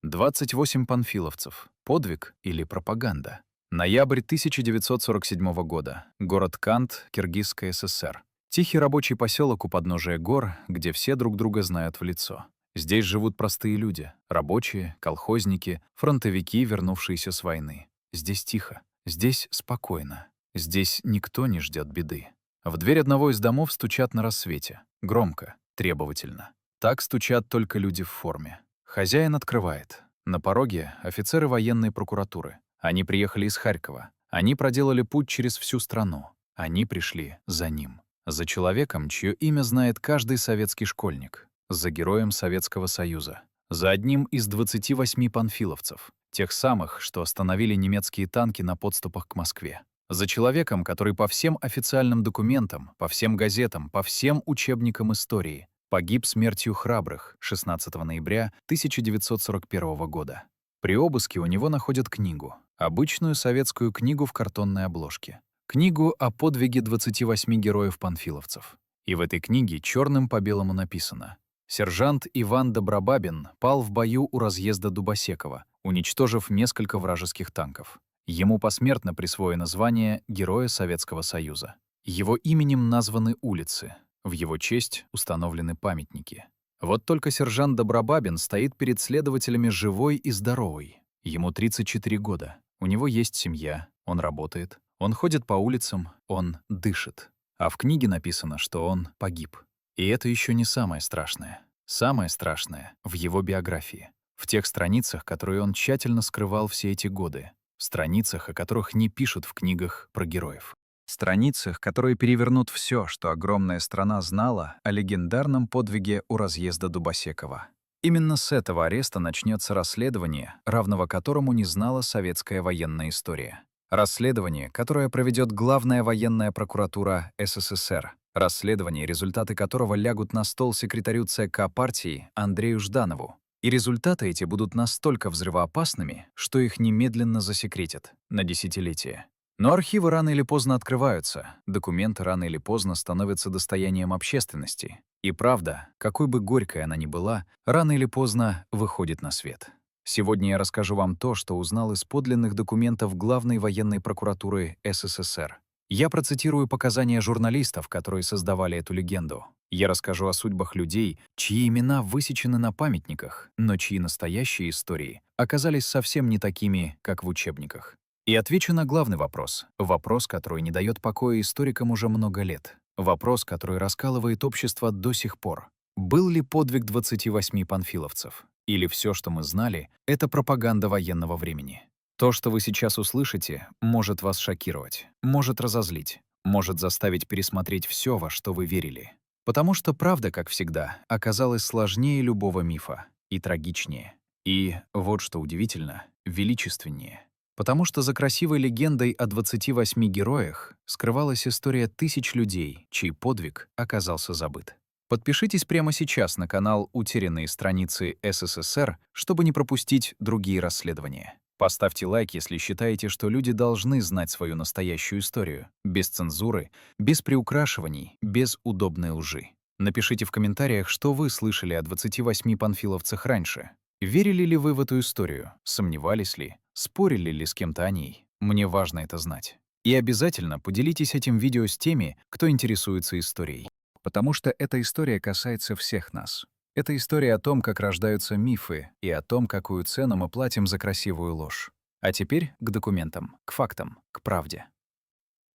28 панфиловцев. Подвиг или пропаганда? Ноябрь 1947 года. Город Кант, Киргизская ССР. Тихий рабочий поселок у подножия гор, где все друг друга знают в лицо. Здесь живут простые люди, рабочие, колхозники, фронтовики, вернувшиеся с войны. Здесь тихо, здесь спокойно, здесь никто не ждет беды. В дверь одного из домов стучат на рассвете, громко, требовательно. Так стучат только люди в форме. Хозяин открывает. На пороге офицеры военной прокуратуры. Они приехали из Харькова. Они проделали путь через всю страну. Они пришли за ним. За человеком, чье имя знает каждый советский школьник. За героем Советского Союза. За одним из 28 панфиловцев. Тех самых, что остановили немецкие танки на подступах к Москве. За человеком, который по всем официальным документам, по всем газетам, по всем учебникам истории погиб смертью храбрых 16 ноября 1941 года. При обыске у него находят книгу, обычную советскую книгу в картонной обложке. Книгу о подвиге 28 героев-панфиловцев. И в этой книге черным по белому написано: сержант Иван Добробабин пал в бою у разъезда Дубосекова, уничтожив несколько вражеских танков. Ему посмертно присвоено звание Героя Советского Союза. Его именем названы улицы. В его честь установлены памятники. Вот только сержант Добробабин стоит перед следователями живой и здоровый. Ему 34 года. У него есть семья, он работает, он ходит по улицам, он дышит. А в книге написано, что он погиб. И это еще не самое страшное. Самое страшное в его биографии. В тех страницах, которые он тщательно скрывал все эти годы. Страницах, о которых не пишут в книгах про героев. Страницах, которые перевернут все, что огромная страна знала о легендарном подвиге у разъезда Дубосекова. Именно с этого ареста начнется расследование, равного которому не знала советская военная история. Расследование, которое проведет Главная военная прокуратура СССР. Расследование, результаты которого лягут на стол секретарю ЦК партии Андрею Жданову. И результаты эти будут настолько взрывоопасными, что их немедленно засекретят на десятилетия. Но архивы рано или поздно открываются, документы рано или поздно становятся достоянием общественности. И правда, какой бы горькой она ни была, рано или поздно выходит на свет. Сегодня я расскажу вам то, что узнал из подлинных документов Главной военной прокуратуры СССР. Я процитирую показания журналистов, которые создавали эту легенду. Я расскажу о судьбах людей, чьи имена высечены на памятниках, но чьи настоящие истории оказались совсем не такими, как в учебниках. И отвечу на главный вопрос. Вопрос, который не дает покоя историкам уже много лет. Вопрос, который раскалывает общество до сих пор. Был ли подвиг 28 панфиловцев? Или все, что мы знали, это пропаганда военного времени? То, что вы сейчас услышите, может вас шокировать, может разозлить, может заставить пересмотреть все, во что вы верили. Потому что правда, как всегда, оказалась сложнее любого мифа и трагичнее. И, вот что удивительно, величественнее. Потому что за красивой легендой о 28 героях скрывалась история тысяч людей, чей подвиг оказался забыт. Подпишитесь прямо сейчас на канал «Утерянные страницы СССР», чтобы не пропустить другие расследования. Поставьте лайк, если считаете, что люди должны знать свою настоящую историю, без цензуры, без приукрашиваний, без удобной лжи. Напишите в комментариях, что вы слышали о 28 панфиловцах раньше. Верили ли вы в эту историю? Сомневались ли? Спорили ли с кем-то о ней? Мне важно это знать. И обязательно поделитесь этим видео с теми, кто интересуется историей. Потому что эта история касается всех нас. Это история о том, как рождаются мифы, и о том, какую цену мы платим за красивую ложь. А теперь к документам, к фактам, к правде.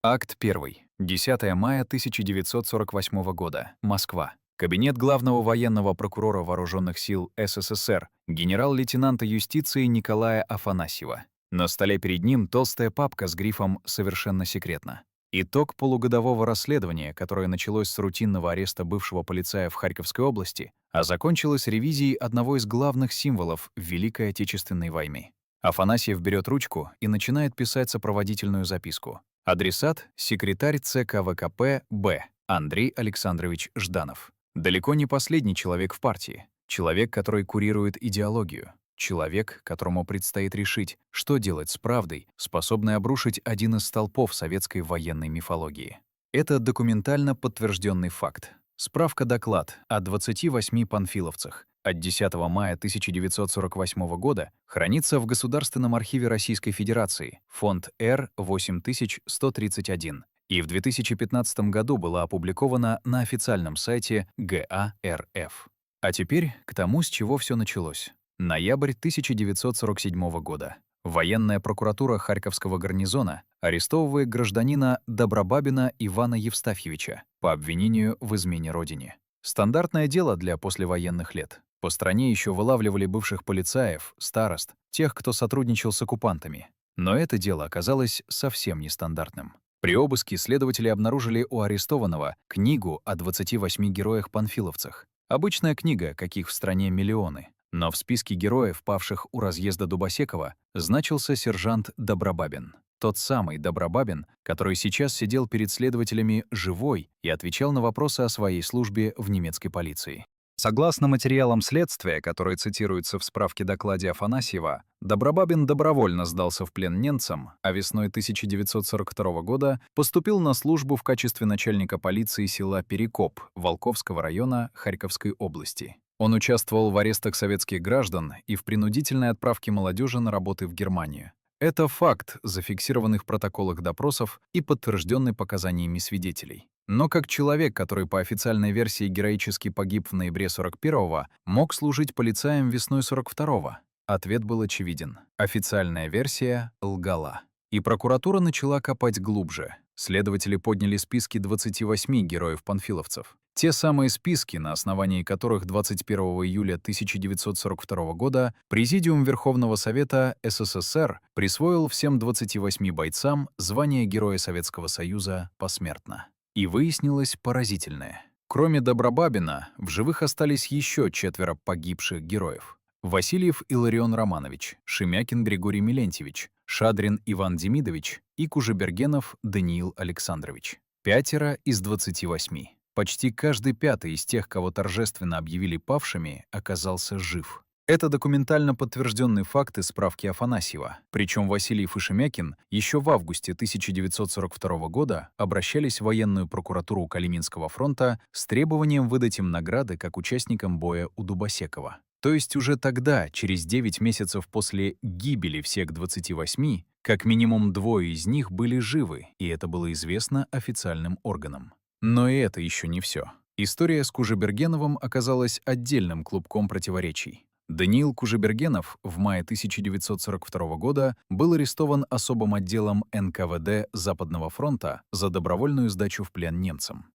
Акт 1. 10 мая 1948 года. Москва. Кабинет главного военного прокурора Вооруженных сил СССР, генерал-лейтенанта юстиции Николая Афанасьева. На столе перед ним толстая папка с грифом «Совершенно секретно». Итог полугодового расследования, которое началось с рутинного ареста бывшего полицая в Харьковской области, а закончилось ревизией одного из главных символов Великой Отечественной войны. Афанасьев берет ручку и начинает писать сопроводительную записку. Адресат — секретарь ЦК ВКП Б. Андрей Александрович Жданов. Далеко не последний человек в партии. Человек, который курирует идеологию. Человек, которому предстоит решить, что делать с правдой, способной обрушить один из столпов советской военной мифологии. Это документально подтвержденный факт. Справка-доклад о 28 панфиловцах, от 10 мая 1948 года хранится в Государственном архиве Российской Федерации, фонд Р8131, и в 2015 году была опубликована на официальном сайте ГА РФ. А теперь к тому, с чего все началось. Ноябрь 1947 года. Военная прокуратура Харьковского гарнизона арестовывает гражданина Добробабина Ивана Евстафьевича по обвинению в измене родине. Стандартное дело для послевоенных лет. По стране еще вылавливали бывших полицаев, старост, тех, кто сотрудничал с оккупантами. Но это дело оказалось совсем нестандартным. При обыске следователи обнаружили у арестованного книгу о 28 героях-панфиловцах. Обычная книга, каких в стране миллионы. Но в списке героев, павших у разъезда Дубосекова, значился сержант Добробабин. Тот самый Добробабин, который сейчас сидел перед следователями живой и отвечал на вопросы о своей службе в немецкой полиции. Согласно материалам следствия, которые цитируются в справке-докладе Афанасьева, Добробабин добровольно сдался в плен немцам, а весной 1942 года поступил на службу в качестве начальника полиции села Перекоп Волковского района Харьковской области. Он участвовал в арестах советских граждан и в принудительной отправке молодежи на работы в Германию. Это факт, зафиксированный в протоколах допросов и подтвержденный показаниями свидетелей. Но как человек, который по официальной версии героически погиб в ноябре 41-го, мог служить полицаем весной 42-го? Ответ был очевиден. Официальная версия лгала. И прокуратура начала копать глубже. Следователи подняли списки 28 героев-панфиловцев. Те самые списки, на основании которых 21 июля 1942 года Президиум Верховного Совета СССР присвоил всем 28 бойцам звание Героя Советского Союза посмертно. И выяснилось поразительное. Кроме Добробабина, в живых остались еще 4 погибших героев. Васильев Илларион Романович, Шемякин Григорий Милентьевич, Шадрин Иван Демидович и Кужебергенов Даниил Александрович. 5 из 28. Почти каждый 5-й из тех, кого торжественно объявили павшими, оказался жив. Это документально подтвержденный факт из справки Афанасьева. Причем Васильев и Шемякин еще в августе 1942 года обращались в военную прокуратуру Калининского фронта с требованием выдать им награды как участникам боя у Дубосекова. То есть уже тогда, через 9 месяцев после гибели всех 28, как минимум 2 из них были живы, и это было известно официальным органам. Но и это еще не все. История с Кужебергеновым оказалась отдельным клубком противоречий. Даниил Кужебергенов в мае 1942 года был арестован особым отделом НКВД Западного фронта за добровольную сдачу в плен немцам.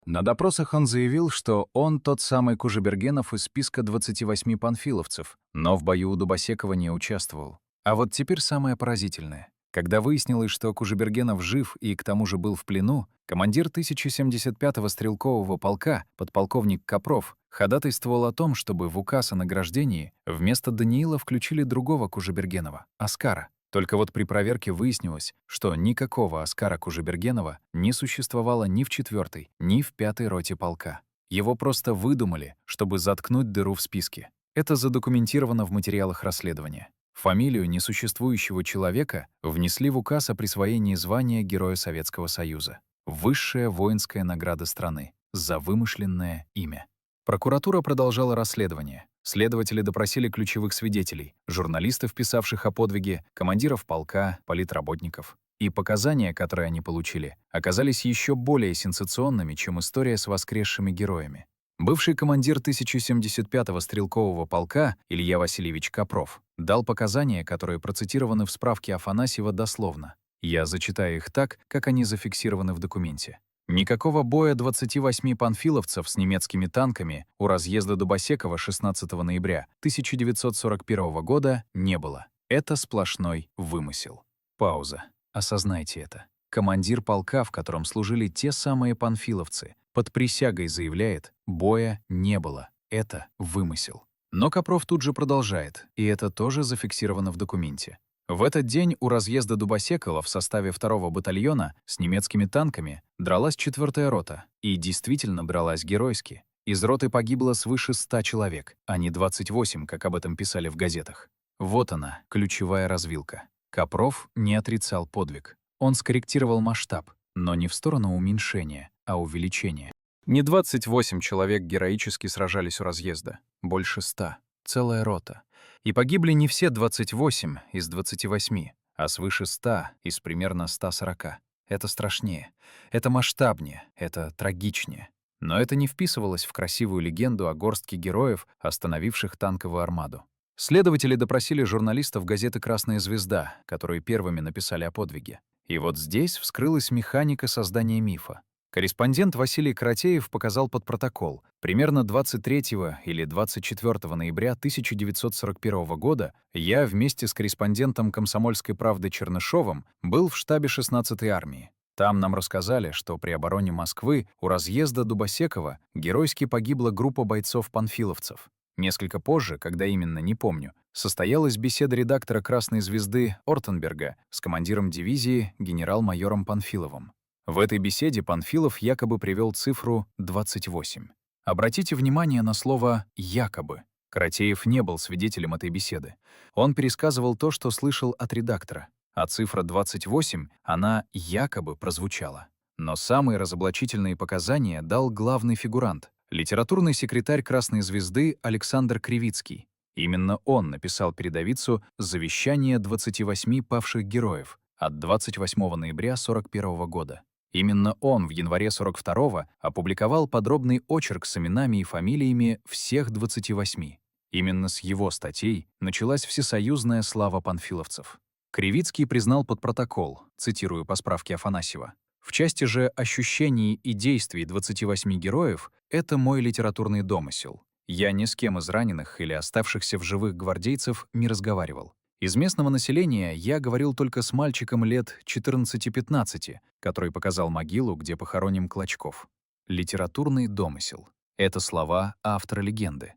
На допросах он заявил, что он тот самый Кужебергенов из списка 28 панфиловцев, но в бою у Дубосекова не участвовал. А вот теперь самое поразительное. Когда выяснилось, что Кужебергенов жив и к тому же был в плену, командир 1075-го стрелкового полка, подполковник Копров, ходатайствовал о том, чтобы в указ о награждении вместо Даниила включили другого Кужебергенова, Оскара. Только вот при проверке выяснилось, что никакого Оскара Кужебергенова не существовало ни в 4-й, ни в 5-й роте полка. Его просто выдумали, чтобы заткнуть дыру в списке. Это задокументировано в материалах расследования. Фамилию несуществующего человека внесли в указ о присвоении звания Героя Советского Союза. Высшая воинская награда страны за вымышленное имя. Прокуратура продолжала расследование. Следователи допросили ключевых свидетелей, журналистов, писавших о подвиге, командиров полка, политработников. И показания, которые они получили, оказались еще более сенсационными, чем история с воскресшими героями. Бывший командир 1075-го стрелкового полка Илья Васильевич Копров дал показания, которые процитированы в справке Афанасьева дословно. Я зачитаю их так, как они зафиксированы в документе. Никакого боя 28 панфиловцев с немецкими танками у разъезда Дубосекова 16 ноября 1941 года не было. Это сплошной вымысел. Пауза. Осознайте это. Командир полка, в котором служили те самые панфиловцы, под присягой заявляет, боя не было. Это вымысел. Но Копров тут же продолжает, и это тоже зафиксировано в документе. В этот день у разъезда Дубосекова в составе 2-го батальона с немецкими танками дралась 4-я рота. И действительно дралась геройски. Из роты погибло свыше 100 человек, а не 28, как об этом писали в газетах. Вот она, ключевая развилка. Копров не отрицал подвиг. Он скорректировал масштаб, но не в сторону уменьшения, а увеличения. Не 28 человек героически сражались у разъезда, больше 100, целая рота. И погибли не все 28 из 28, а свыше 100 из примерно 140. Это страшнее, это масштабнее, это трагичнее. Но это не вписывалось в красивую легенду о горстке героев, остановивших танковую армаду. Следователи допросили журналистов газеты «Красная звезда», которые первыми написали о подвиге. И вот здесь вскрылась механика создания мифа. Корреспондент Василий Каратеев показал под протокол. Примерно 23 или 24 ноября 1941 года я вместе с корреспондентом «Комсомольской правды» Чернышовым был в штабе 16-й армии. Там нам рассказали, что при обороне Москвы у разъезда Дубосекова геройски погибла группа бойцов-панфиловцев. Несколько позже, когда именно, не помню, состоялась беседа редактора «Красной звезды» Ортенберга с командиром дивизии генерал-майором Панфиловым. В этой беседе Панфилов якобы привел цифру 28. Обратите внимание на слово «якобы». Каратеев не был свидетелем этой беседы. Он пересказывал то, что слышал от редактора. А цифра 28, она якобы прозвучала. Но самые разоблачительные показания дал главный фигурант — литературный секретарь «Красной звезды» Александр Кривицкий. Именно он написал передовицу «Завещание 28 павших героев» от 28 ноября 1941 года. Именно он в январе 42-го опубликовал подробный очерк с именами и фамилиями всех 28. Именно с его статей началась всесоюзная слава панфиловцев. Кривицкий признал под протокол, цитирую по справке Афанасьева, «В части же ощущений и действий 28 героев — это мой литературный домысел. Я ни с кем из раненых или оставшихся в живых гвардейцев не разговаривал. Из местного населения я говорил только с мальчиком лет 14-15, который показал могилу, где похоронен Клочков. Литературный домысел. Это слова автора легенды.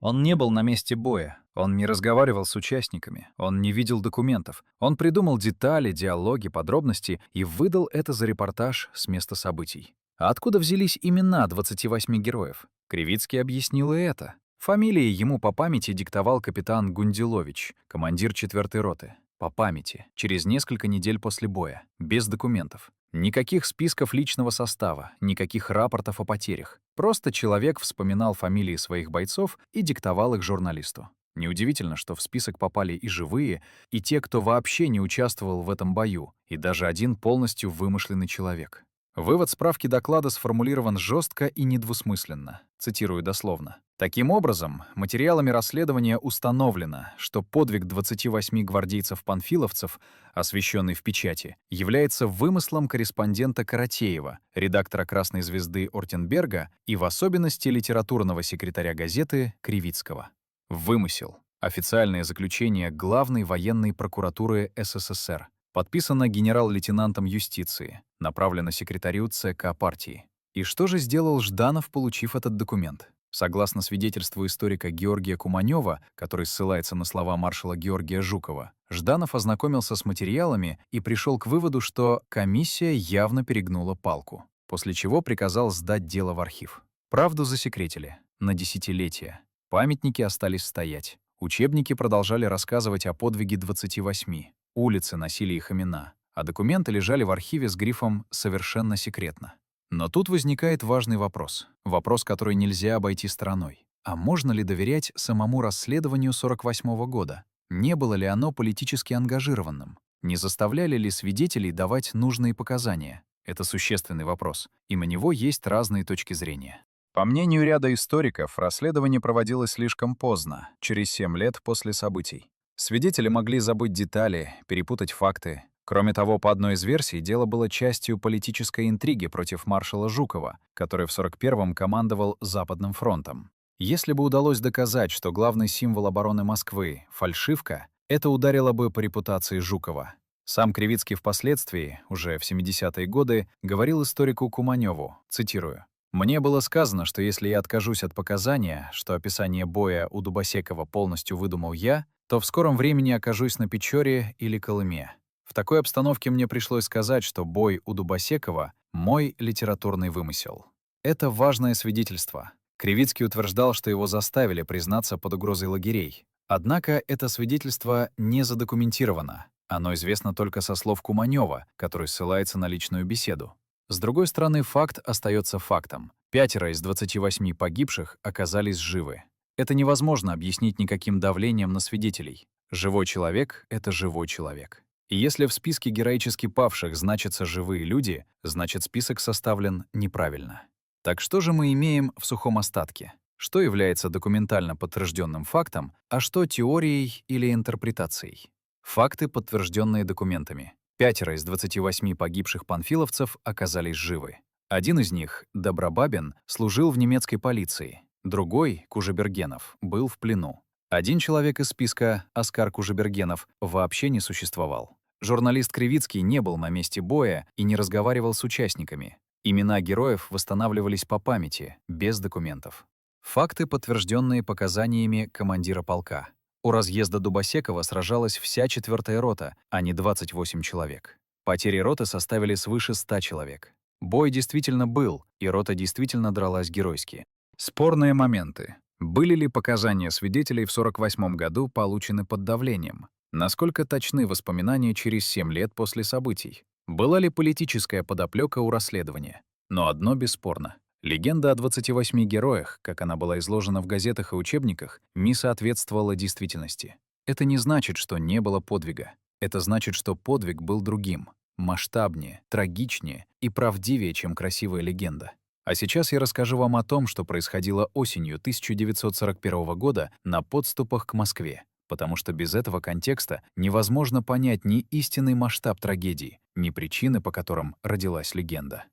Он не был на месте боя, он не разговаривал с участниками, он не видел документов. Он придумал детали, диалоги, подробности и выдал это за репортаж с места событий. А откуда взялись имена 28 героев? Кривицкий объяснил и это. Фамилии ему по памяти диктовал капитан Гунделович, командир 4-й роты. По памяти, через несколько недель после боя, без документов. Никаких списков личного состава, никаких рапортов о потерях. Просто человек вспоминал фамилии своих бойцов и диктовал их журналисту. Неудивительно, что в список попали и живые, и те, кто вообще не участвовал в этом бою, и даже один полностью вымышленный человек. Вывод справки доклада сформулирован жестко и недвусмысленно. Цитирую дословно. Таким образом, материалами расследования установлено, что подвиг 28 гвардейцев-панфиловцев, освещенный в печати, является вымыслом корреспондента Каратеева, редактора «Красной звезды» Ортенберга и в особенности литературного секретаря газеты Кривицкого. Вымысел. Официальное заключение Главной военной прокуратуры СССР. Подписано генерал-лейтенантом юстиции, направлено секретарю ЦК партии. И что же сделал Жданов, получив этот документ? Согласно свидетельству историка Георгия Куманёва, который ссылается на слова маршала Георгия Жукова, Жданов ознакомился с материалами и пришел к выводу, что комиссия явно перегнула палку, после чего приказал сдать дело в архив. Правду засекретили на десятилетия. Памятники остались стоять. Учебники продолжали рассказывать о подвиге 28. Улицы носили их имена, а документы лежали в архиве с грифом «Совершенно секретно». Но тут возникает важный вопрос. Вопрос, который нельзя обойти стороной. А можно ли доверять самому расследованию 48-го года? Не было ли оно политически ангажированным? Не заставляли ли свидетелей давать нужные показания? Это существенный вопрос, и на него есть разные точки зрения. По мнению ряда историков, расследование проводилось слишком поздно, через 7 лет после событий. Свидетели могли забыть детали, перепутать факты. Кроме того, по одной из версий, дело было частью политической интриги против маршала Жукова, который в 41-м командовал Западным фронтом. Если бы удалось доказать, что главный символ обороны Москвы — фальшивка, это ударило бы по репутации Жукова. Сам Кривицкий впоследствии, уже в 70-е годы, говорил историку Куманёву, цитирую, «Мне было сказано, что если я откажусь от показания, что описание боя у Дубосекова полностью выдумал я, то в скором времени окажусь на Печоре или Колыме. В такой обстановке мне пришлось сказать, что бой у Дубосекова — мой литературный вымысел». Это важное свидетельство. Кривицкий утверждал, что его заставили признаться под угрозой лагерей. Однако это свидетельство не задокументировано. Оно известно только со слов Куманёва, который ссылается на личную беседу. С другой стороны, факт остается фактом. 5 из 28 погибших оказались живы. Это невозможно объяснить никаким давлением на свидетелей. Живой человек — это живой человек. И если в списке героически павших значатся живые люди, значит, список составлен неправильно. Так что же мы имеем в сухом остатке? Что является документально подтвержденным фактом, а что теорией или интерпретацией? Факты, подтвержденные документами. 5 из 28 погибших панфиловцев оказались живы. Один из них, Добробабин, служил в немецкой полиции. Другой, Кужебергенов, был в плену. Один человек из списка, Оскар Кужебергенов, вообще не существовал. Журналист Кривицкий не был на месте боя и не разговаривал с участниками. Имена героев восстанавливались по памяти, без документов. Факты, подтвержденные показаниями командира полка. У разъезда Дубосекова сражалась вся 4-я рота, а не 28 человек. Потери роты составили свыше 100 человек. Бой действительно был, и рота действительно дралась геройски. Спорные моменты. Были ли показания свидетелей в 1948 году получены под давлением? Насколько точны воспоминания через 7 лет после событий? Была ли политическая подоплека у расследования? Но одно бесспорно. Легенда о 28 героях, как она была изложена в газетах и учебниках, не соответствовала действительности. Это не значит, что не было подвига. Это значит, что подвиг был другим, масштабнее, трагичнее и правдивее, чем красивая легенда. А сейчас я расскажу вам о том, что происходило осенью 1941 года на подступах к Москве, потому что без этого контекста невозможно понять ни истинный масштаб трагедии, ни причины, по которым родилась легенда.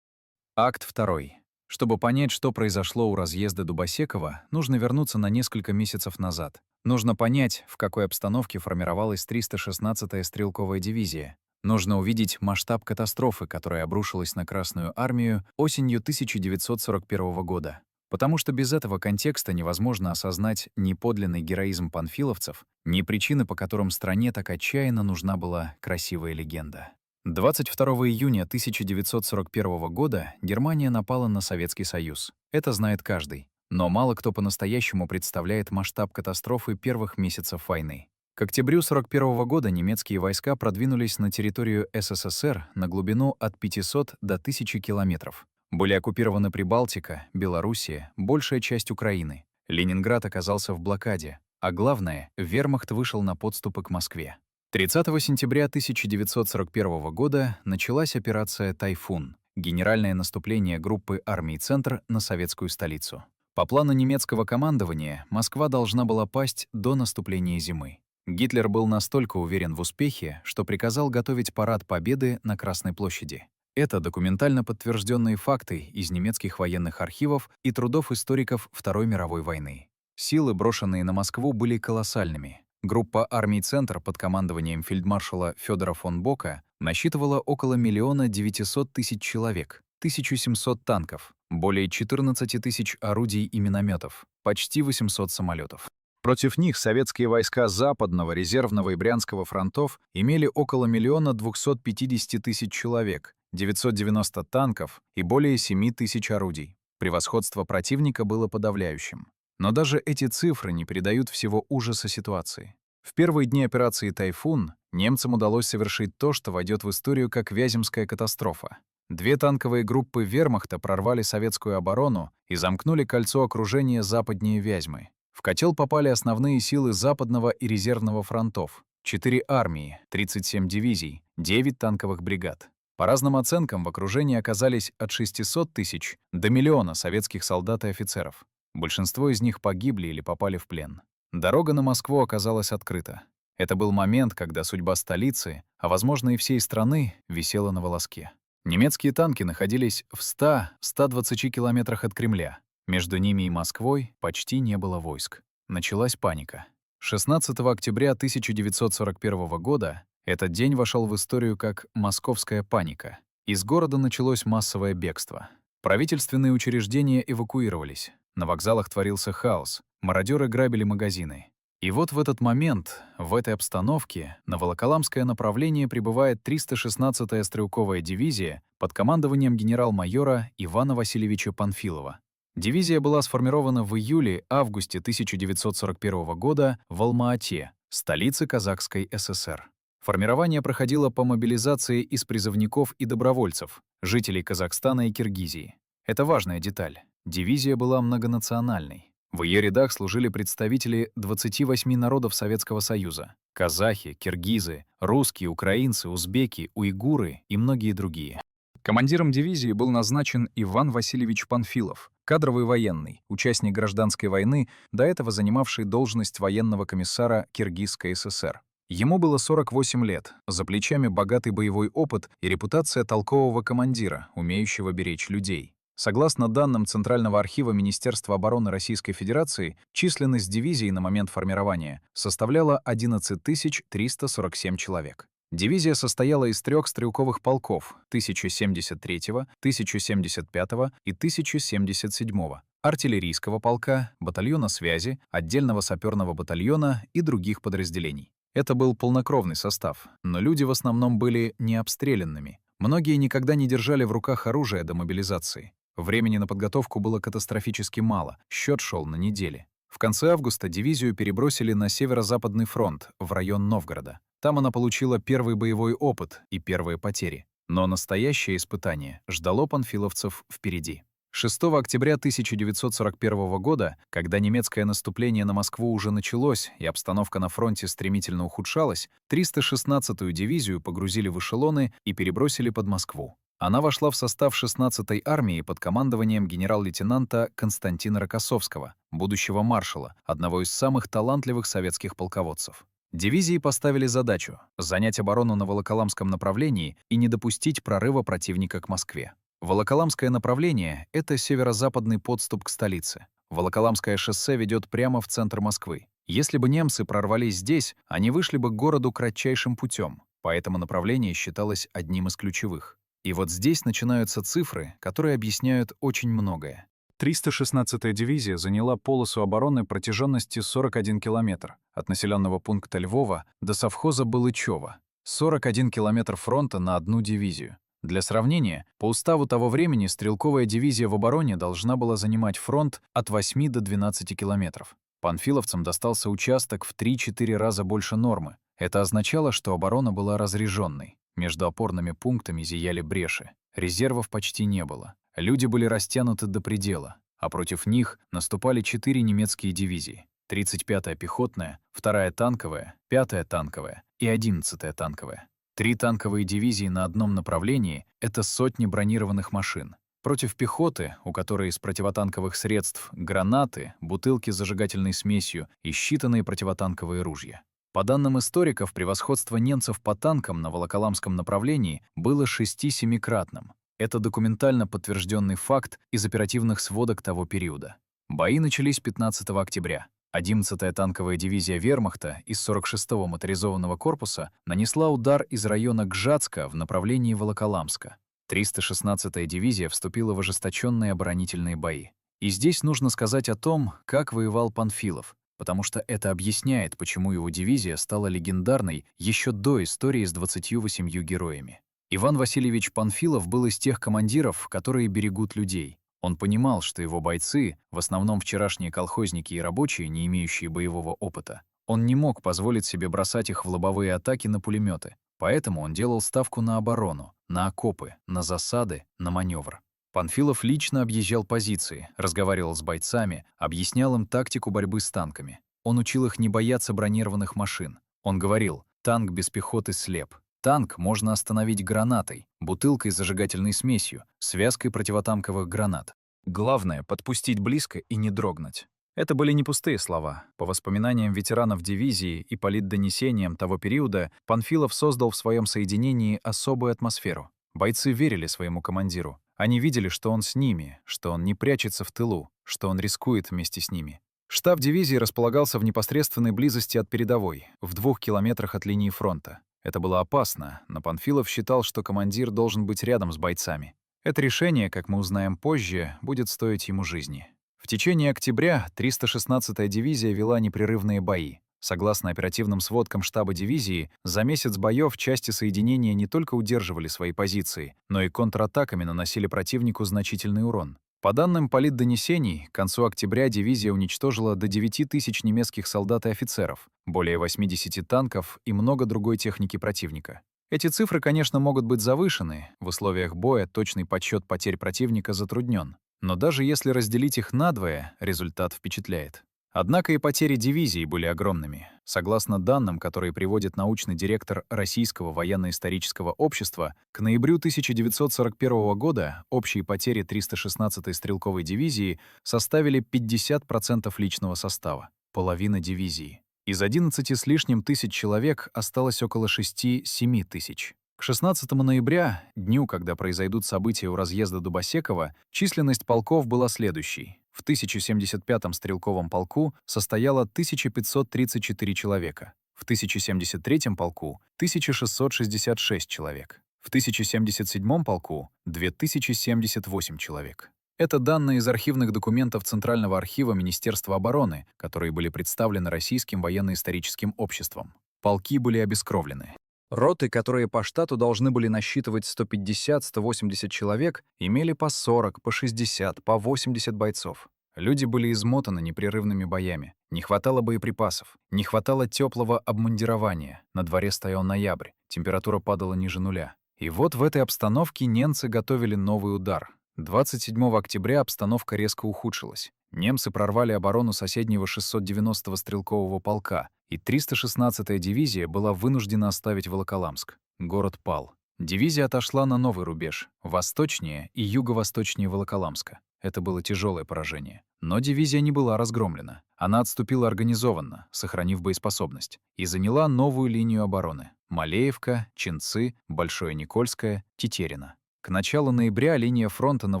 Акт 2. Чтобы понять, что произошло у разъезда Дубосекова, нужно вернуться на несколько месяцев назад. Нужно понять, в какой обстановке формировалась 316-я стрелковая дивизия. Нужно увидеть масштаб катастрофы, которая обрушилась на Красную армию осенью 1941 года. Потому что без этого контекста невозможно осознать ни подлинный героизм панфиловцев, ни причины, по которым стране так отчаянно нужна была красивая легенда. 22 июня 1941 года Германия напала на Советский Союз. Это знает каждый. Но мало кто по-настоящему представляет масштаб катастрофы первых месяцев войны. К октябрю 1941 года немецкие войска продвинулись на территорию СССР на глубину от 500 до 1000 километров. Были оккупированы Прибалтика, Белоруссия, большая часть Украины. Ленинград оказался в блокаде. А главное, вермахт вышел на подступы к Москве. 30 сентября 1941 года началась операция «Тайфун» — генеральное наступление группы армий «Центр» на советскую столицу. По плану немецкого командования Москва должна была пасть до наступления зимы. Гитлер был настолько уверен в успехе, что приказал готовить парад Победы на Красной площади. Это документально подтвержденные факты из немецких военных архивов и трудов историков Второй мировой войны. Силы, брошенные на Москву, были колоссальными. Группа армий «Центр» под командованием фельдмаршала Фёдора фон Бока насчитывала около 1 900 000 человек, 1700 танков, более 14 тысяч орудий и минометов, почти 800 самолетов. Против них советские войска Западного, Резервного и Брянского фронтов имели около 1 250 000 человек, 990 танков и более 7 тысяч орудий. Превосходство противника было подавляющим. Но даже эти цифры не передают всего ужаса ситуации. В первые дни операции «Тайфун» немцам удалось совершить то, что войдет в историю как Вяземская катастрофа. 2 танковые группы вермахта прорвали советскую оборону и замкнули кольцо окружения западнее Вязьмы. В котел попали основные силы Западного и Резервного фронтов, 4 армии, 37 дивизий, 9 танковых бригад. По разным оценкам в окружении оказались от 600 000 до 1 000 000 советских солдат и офицеров. Большинство из них погибли или попали в плен. Дорога на Москву оказалась открыта. Это был момент, когда судьба столицы, а возможно и всей страны, висела на волоске. Немецкие танки находились в 100-120 километрах от Кремля. Между ними и Москвой почти не было войск. Началась паника. 16 октября 1941 года этот день вошел в историю как «Московская паника». Из города началось массовое бегство. Правительственные учреждения эвакуировались. На вокзалах творился хаос. Мародеры грабили магазины. И вот в этот момент, в этой обстановке, на Волоколамское направление прибывает 316-я стрелковая дивизия под командованием генерал-майора Ивана Васильевича Панфилова. Дивизия была сформирована в июле-августе 1941 года в Алма-Ате, столице Казахской ССР. Формирование проходило по мобилизации из призывников и добровольцев, жителей Казахстана и Киргизии. Это важная деталь. Дивизия была многонациональной. В ее рядах служили представители 28 народов Советского Союза — казахи, киргизы, русские, украинцы, узбеки, уйгуры и многие другие. Командиром дивизии был назначен Иван Васильевич Панфилов, кадровый военный, участник гражданской войны, до этого занимавший должность военного комиссара Киргизской ССР. Ему было 48 лет, за плечами богатый боевой опыт и репутация толкового командира, умеющего беречь людей. Согласно данным Центрального архива Министерства обороны Российской Федерации, численность дивизии на момент формирования составляла 11 347 человек. Дивизия состояла из 3 стрелковых полков 1073-го, 1075-го и 1077-го, артиллерийского полка, батальона связи, отдельного саперного батальона и других подразделений. Это был полнокровный состав, но люди в основном были необстрелянными. Многие никогда не держали в руках оружие до мобилизации. Времени на подготовку было катастрофически мало, счет шел на недели. В конце августа дивизию перебросили на Северо-Западный фронт, в район Новгорода. Там она получила первый боевой опыт и первые потери. Но настоящее испытание ждало панфиловцев впереди. 6 октября 1941 года, когда немецкое наступление на Москву уже началось и обстановка на фронте стремительно ухудшалась, 316-ю дивизию погрузили в эшелоны и перебросили под Москву. Она вошла в состав 16-й армии под командованием генерал-лейтенанта Константина Рокоссовского, будущего маршала, одного из самых талантливых советских полководцев. Дивизии поставили задачу — занять оборону на Волоколамском направлении и не допустить прорыва противника к Москве. Волоколамское направление — это северо-западный подступ к столице. Волоколамское шоссе ведет прямо в центр Москвы. Если бы немцы прорвались здесь, они вышли бы к городу кратчайшим путем, поэтому направление считалось одним из ключевых. И вот здесь начинаются цифры, которые объясняют очень многое. 316-я дивизия заняла полосу обороны протяженностью 41 километр от населенного пункта Львова до совхоза Балычева. 41 километр фронта на одну дивизию. Для сравнения, по уставу того времени стрелковая дивизия в обороне должна была занимать фронт от 8 до 12 километров. Панфиловцам достался участок в 3-4 раза больше нормы. Это означало, что оборона была разряженной. Между опорными пунктами зияли бреши. Резервов почти не было. Люди были растянуты до предела, а против них наступали 4 немецкие дивизии: 35-я пехотная, 2-я танковая, 5-я танковая и 11-я танковая. 3 танковые дивизии на одном направлении — это сотни бронированных машин. Против пехоты, у которой из противотанковых средств гранаты, бутылки с зажигательной смесью и считанные противотанковые ружья. По данным историков, превосходство немцев по танкам на Волоколамском направлении было 6-7-кратным. Это документально подтвержденный факт из оперативных сводок того периода. Бои начались 15 октября. 11-я танковая дивизия вермахта из 46-го моторизованного корпуса нанесла удар из района Гжатска в направлении Волоколамска. 316-я дивизия вступила в ожесточенные оборонительные бои. И здесь нужно сказать о том, как воевал Панфилов, потому что это объясняет, почему его дивизия стала легендарной еще до истории с 28 героями. Иван Васильевич Панфилов был из тех командиров, которые берегут людей. Он понимал, что его бойцы, в основном вчерашние колхозники и рабочие, не имеющие боевого опыта, он не мог позволить себе бросать их в лобовые атаки на пулеметы. Поэтому он делал ставку на оборону, на окопы, на засады, на маневр. Панфилов лично объезжал позиции, разговаривал с бойцами, объяснял им тактику борьбы с танками. Он учил их не бояться бронированных машин. Он говорил: танк без пехоты слеп. Танк можно остановить гранатой, бутылкой с зажигательной смесью, связкой противотанковых гранат. Главное — подпустить близко и не дрогнуть. Это были не пустые слова. По воспоминаниям ветеранов дивизии и политдонесениям того периода, Панфилов создал в своем соединении особую атмосферу. Бойцы верили своему командиру. Они видели, что он с ними, что он не прячется в тылу, что он рискует вместе с ними. Штаб дивизии располагался в непосредственной близости от передовой, в 2 километрах от линии фронта. Это было опасно, но Панфилов считал, что командир должен быть рядом с бойцами. Это решение, как мы узнаем позже, будет стоить ему жизни. В течение октября 316-я дивизия вела непрерывные бои. Согласно оперативным сводкам штаба дивизии, за месяц боев части соединения не только удерживали свои позиции, но и контратаками наносили противнику значительный урон. По данным политдонесений, к концу октября дивизия уничтожила до 9 тысяч немецких солдат и офицеров, более 80 танков и много другой техники противника. Эти цифры, конечно, могут быть завышены. В условиях боя точный подсчет потерь противника затруднен. Но даже если разделить их надвое, результат впечатляет. Однако и потери дивизий были огромными. Согласно данным, которые приводит научный директор Российского военно-исторического общества, к ноябрю 1941 года общие потери 316-й стрелковой дивизии составили 50% личного состава, половина дивизии. Из 11 с лишним тысяч человек осталось около 6-7 тысяч. К 16 ноября, дню, когда произойдут события у разъезда Дубосекова, численность полков была следующей. В 1075-м стрелковом полку состояло 1534 человека, в 1073-м полку — 1666 человек, в 1077-м полку — 2078 человек. Это данные из архивных документов Центрального архива Министерства обороны, которые были представлены Российским военно-историческим обществом. Полки были обескровлены. Роты, которые по штату должны были насчитывать 150-180 человек, имели по 40, по 60, по 80 бойцов. Люди были измотаны непрерывными боями. Не хватало боеприпасов, не хватало теплого обмундирования. На дворе стоял ноябрь, температура падала ниже нуля. И вот в этой обстановке немцы готовили новый удар. 27 октября обстановка резко ухудшилась. Немцы прорвали оборону соседнего 690-го стрелкового полка, и 316-я дивизия была вынуждена оставить Волоколамск. Город пал. Дивизия отошла на новый рубеж, восточнее и юго-восточнее Волоколамска. Это было тяжелое поражение. Но дивизия не была разгромлена. Она отступила организованно, сохранив боеспособность, и заняла новую линию обороны — Малеевка, Чинцы, Большое Никольское, Тетерино. К началу ноября линия фронта на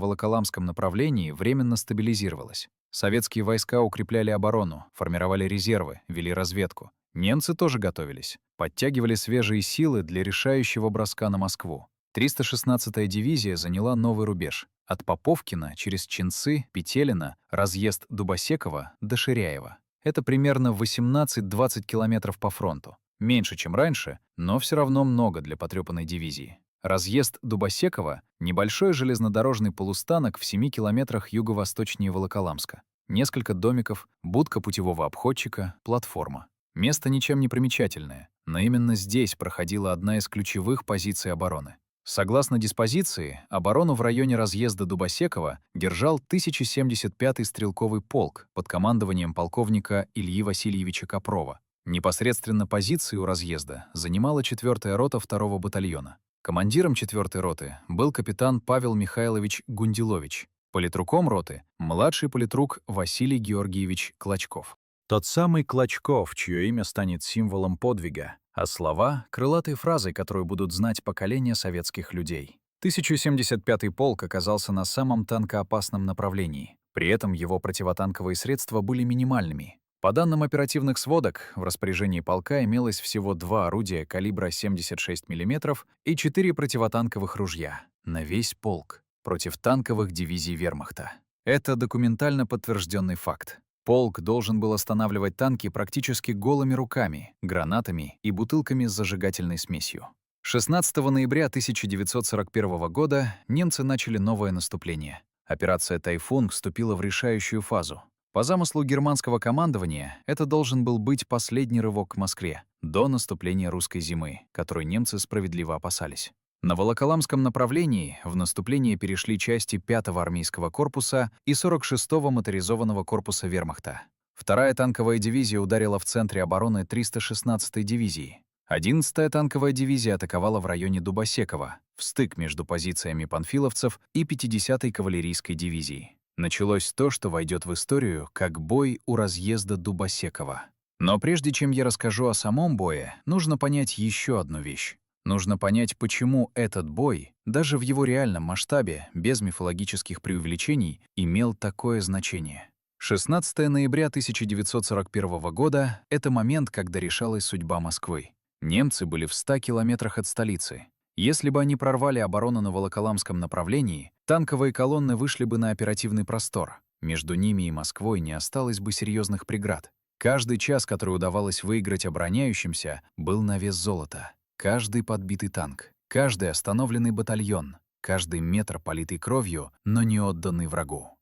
Волоколамском направлении временно стабилизировалась. Советские войска укрепляли оборону, формировали резервы, вели разведку. Немцы тоже готовились, подтягивали свежие силы для решающего броска на Москву. 316-я дивизия заняла новый рубеж — от Поповкина через Чинцы, Петелино, разъезд Дубосекова до Ширяева. Это примерно 18-20 километров по фронту. Меньше, чем раньше, но все равно много для потрёпанной дивизии. Разъезд Дубосекова — небольшой железнодорожный полустанок в 7 километрах юго-восточнее Волоколамска. Несколько домиков, будка путевого обходчика, платформа. Место ничем не примечательное, но именно здесь проходила одна из ключевых позиций обороны. Согласно диспозиции, оборону в районе разъезда Дубосекова держал 1075-й стрелковый полк под командованием полковника Ильи Васильевича Копрова. Непосредственно позиции у разъезда занимала 4-я рота 2-го батальона. Командиром 4-й роты был капитан Павел Михайлович Гунделович, политруком роты — младший политрук Василий Георгиевич Клочков. Тот самый Клочков, чье имя станет символом подвига, а слова — крылатой фразой, которую будут знать поколения советских людей. 1075-й полк оказался на самом танкоопасном направлении. При этом его противотанковые средства были минимальными. По данным оперативных сводок, в распоряжении полка имелось всего 2 орудия калибра 76 мм и 4 противотанковых ружья на весь полк против танковых дивизий вермахта. Это документально подтвержденный факт. Полк должен был останавливать танки практически голыми руками, гранатами и бутылками с зажигательной смесью. 16 ноября 1941 года немцы начали новое наступление. Операция «Тайфун» вступила в решающую фазу. По замыслу германского командования, это должен был быть последний рывок к Москве до наступления русской зимы, которой немцы справедливо опасались. На Волоколамском направлении в наступление перешли части 5-го армейского корпуса и 46-го моторизованного корпуса вермахта. 2-я танковая дивизия ударила в центре обороны 316-й дивизии. 11-я танковая дивизия атаковала в районе Дубосекова, в стык между позициями панфиловцев и 50-й кавалерийской дивизии. Началось то, что войдет в историю как бой у разъезда Дубосекова. Но прежде чем я расскажу о самом бое, нужно понять еще одну вещь. Нужно понять, почему этот бой, даже в его реальном масштабе, без мифологических преувеличений, имел такое значение. 16 ноября 1941 года — это момент, когда решалась судьба Москвы. Немцы были в 100 километрах от столицы. Если бы они прорвали оборону на Волоколамском направлении, танковые колонны вышли бы на оперативный простор. Между ними и Москвой не осталось бы серьезных преград. Каждый час, который удавалось выиграть обороняющимся, был на вес золота. Каждый подбитый танк, каждый остановленный батальон, каждый метр политый кровью, но не отданный врагу.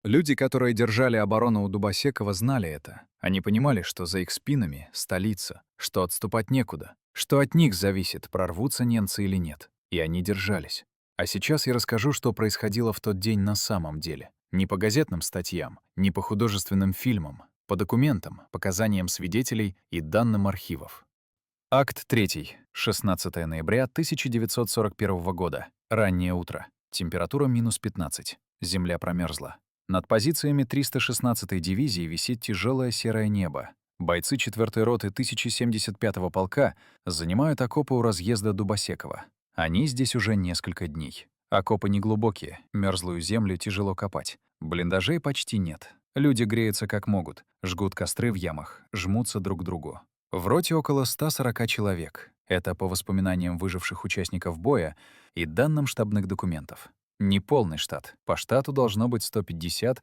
Люди, которые держали оборону у Дубосекова, знали это. Они понимали, что за их спинами — столица, что отступать некуда, что от них зависит, прорвутся немцы или нет. И они держались. А сейчас я расскажу, что происходило в тот день на самом деле. Не по газетным статьям, не по художественным фильмам, по документам, показаниям свидетелей и данным архивов. Акт 3. 16 ноября 1941 года. Раннее утро. Температура -15. Земля промерзла. Над позициями 316-й дивизии висит тяжелое серое небо. Бойцы 4-й роты 1075-го полка занимают окопы у разъезда Дубосекова. Они здесь уже несколько дней. Окопы неглубокие, мерзлую землю тяжело копать. Блиндажей почти нет. Люди греются как могут, жгут костры в ямах, жмутся друг к другу. В роте около 140 человек. Это по воспоминаниям выживших участников боя и данным штабных документов. Не полный штат. По штату должно быть 150-180.